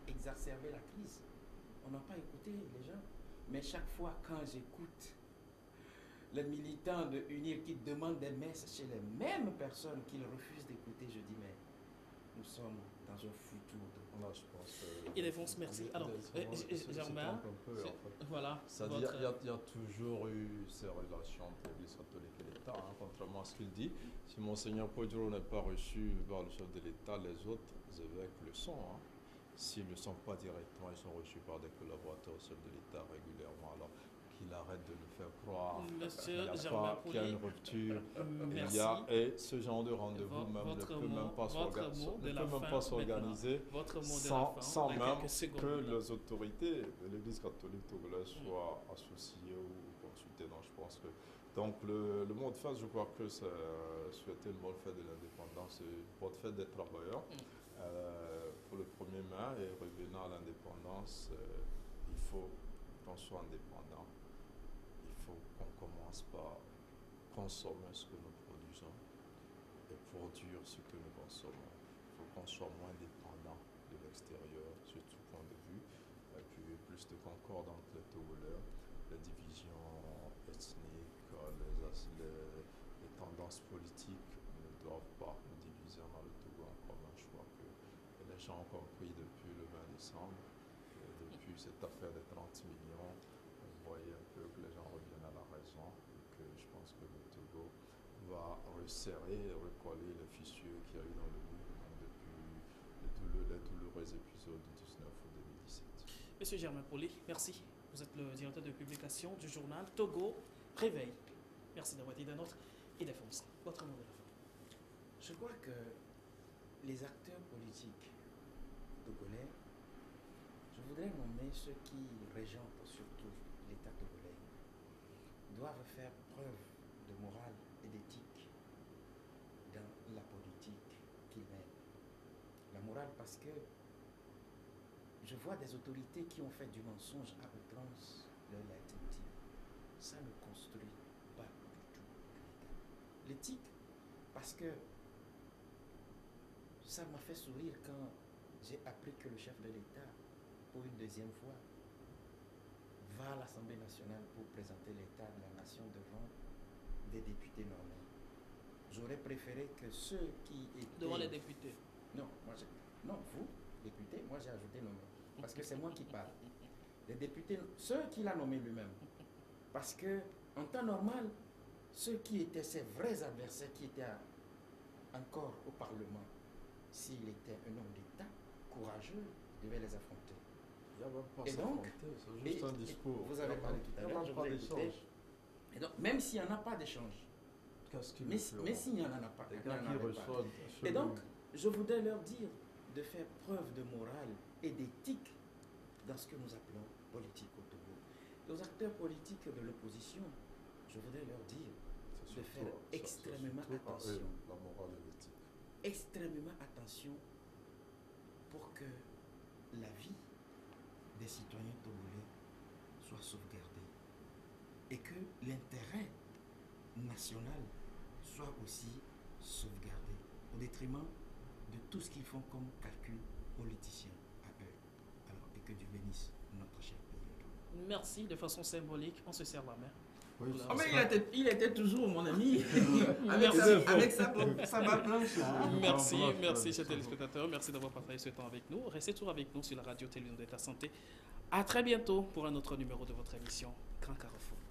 exacerber la crise. On n'a pas écouté les gens. Mais chaque fois quand j'écoute les militants de UNIR qui demandent des messes chez les mêmes personnes qu'ils refusent d'écouter, je dis mais nous sommes dans un futur. Là, je pense que Ildefonse, merci. Alors, Germain, voilà. C'est-à-dire qu'il y a toujours eu ces relations entre l'Église catholique et l'État, contrairement à ce qu'il dit. Si Monseigneur Podjoro n'est pas reçu par le chef de l'État, les autres évêques le sont. S'ils ne le sont pas directement, ils sont reçus par des collaborateurs au chef de l'État régulièrement. Alors qu'il arrête de nous faire croire qu'il y a une rupture. Et ce genre de rendez-vous même ne peut même pas s'organiser sans même que les autorités de l'Église catholique togolaise soient associées ou consultées. Donc je pense que le mot de fin, je crois que c'est souhaiter une bonne fête de l'indépendance et une bonne fête des travailleurs. Pour le 1er mai et revenant à l'indépendance, il faut qu'on soit indépendant. Il faut qu'on commence par consommer ce que nous produisons et produire ce que nous consommons. Il faut qu'on soit moins dépendant de l'extérieur sur tout point de vue, et puis plus de concorde entre les Togolais, les divisions ethniques, les tendances politiques ne doivent pas nous diviser dans le Togo encore un choix que les gens ont compris depuis le 20 décembre, depuis cette affaire des 30 millions. Vous voyez un peu que les gens reviennent à la raison et que je pense que le Togo va resserrer et recoller les fissures qu'il y a eu dans le livre depuis les douloureux épisodes du 19 août 2017. Monsieur Germain Poli, merci. Vous êtes le directeur de publication du journal Togo Réveil. Merci d'avoir été dans notre Idéfense. Votre mot de la fin. Je crois que les acteurs politiques togolais, je voudrais nommer ceux qui régentent surtout l'État togolais, doivent faire preuve de morale et d'éthique dans la politique qu'ils mènent. La morale parce que je vois des autorités qui ont fait du mensonge à outrance leur leitmotiv. Ça ne construit pas du tout l'État. L'éthique, parce que ça m'a fait sourire quand j'ai appris que le chef de l'État, pour une deuxième fois, va à l'Assemblée nationale pour présenter l'État de la nation devant des députés normaux. J'aurais préféré que ceux qui étaient... Devant les députés. Non, non, vous, députés, moi j'ai ajouté nommé. Parce que c'est moi qui parle. Les députés, ceux qu'il a nommés lui-même. Parce que, en temps normal, ceux qui étaient ses vrais adversaires, qui étaient encore au Parlement, s'il était un homme d'État courageux, il devait les affronter. Il n'y a même pas Et donc, c'est juste un discours. Vous avez parlé tout à l'heure, je vous ai écouté. Et donc, même s'il n'y en a pas d'échange, mais s'il n'y en a pas, et donc, je voudrais leur dire de faire preuve de morale et d'éthique dans ce que nous appelons politique au Togo. Aux acteurs politiques de l'opposition, je voudrais leur dire de faire extrêmement attention. La morale et l'éthique. Extrêmement attention pour que la vie des citoyens togolais soit sauvegardée et que l'intérêt national soit aussi sauvegardé au détriment de tout ce qu'ils font comme calcul politicien à eux. Alors, et que Dieu bénisse notre cher pays. Merci, de façon symbolique, on se serre la main. Oui, Oh, mais il était toujours mon ami. avec sa planche. Merci, chers téléspectateurs. Merci d'avoir partagé ce temps avec nous. Restez toujours avec nous sur la radio-télévision de la santé. À très bientôt pour un autre numéro de votre émission Grand Carrefour.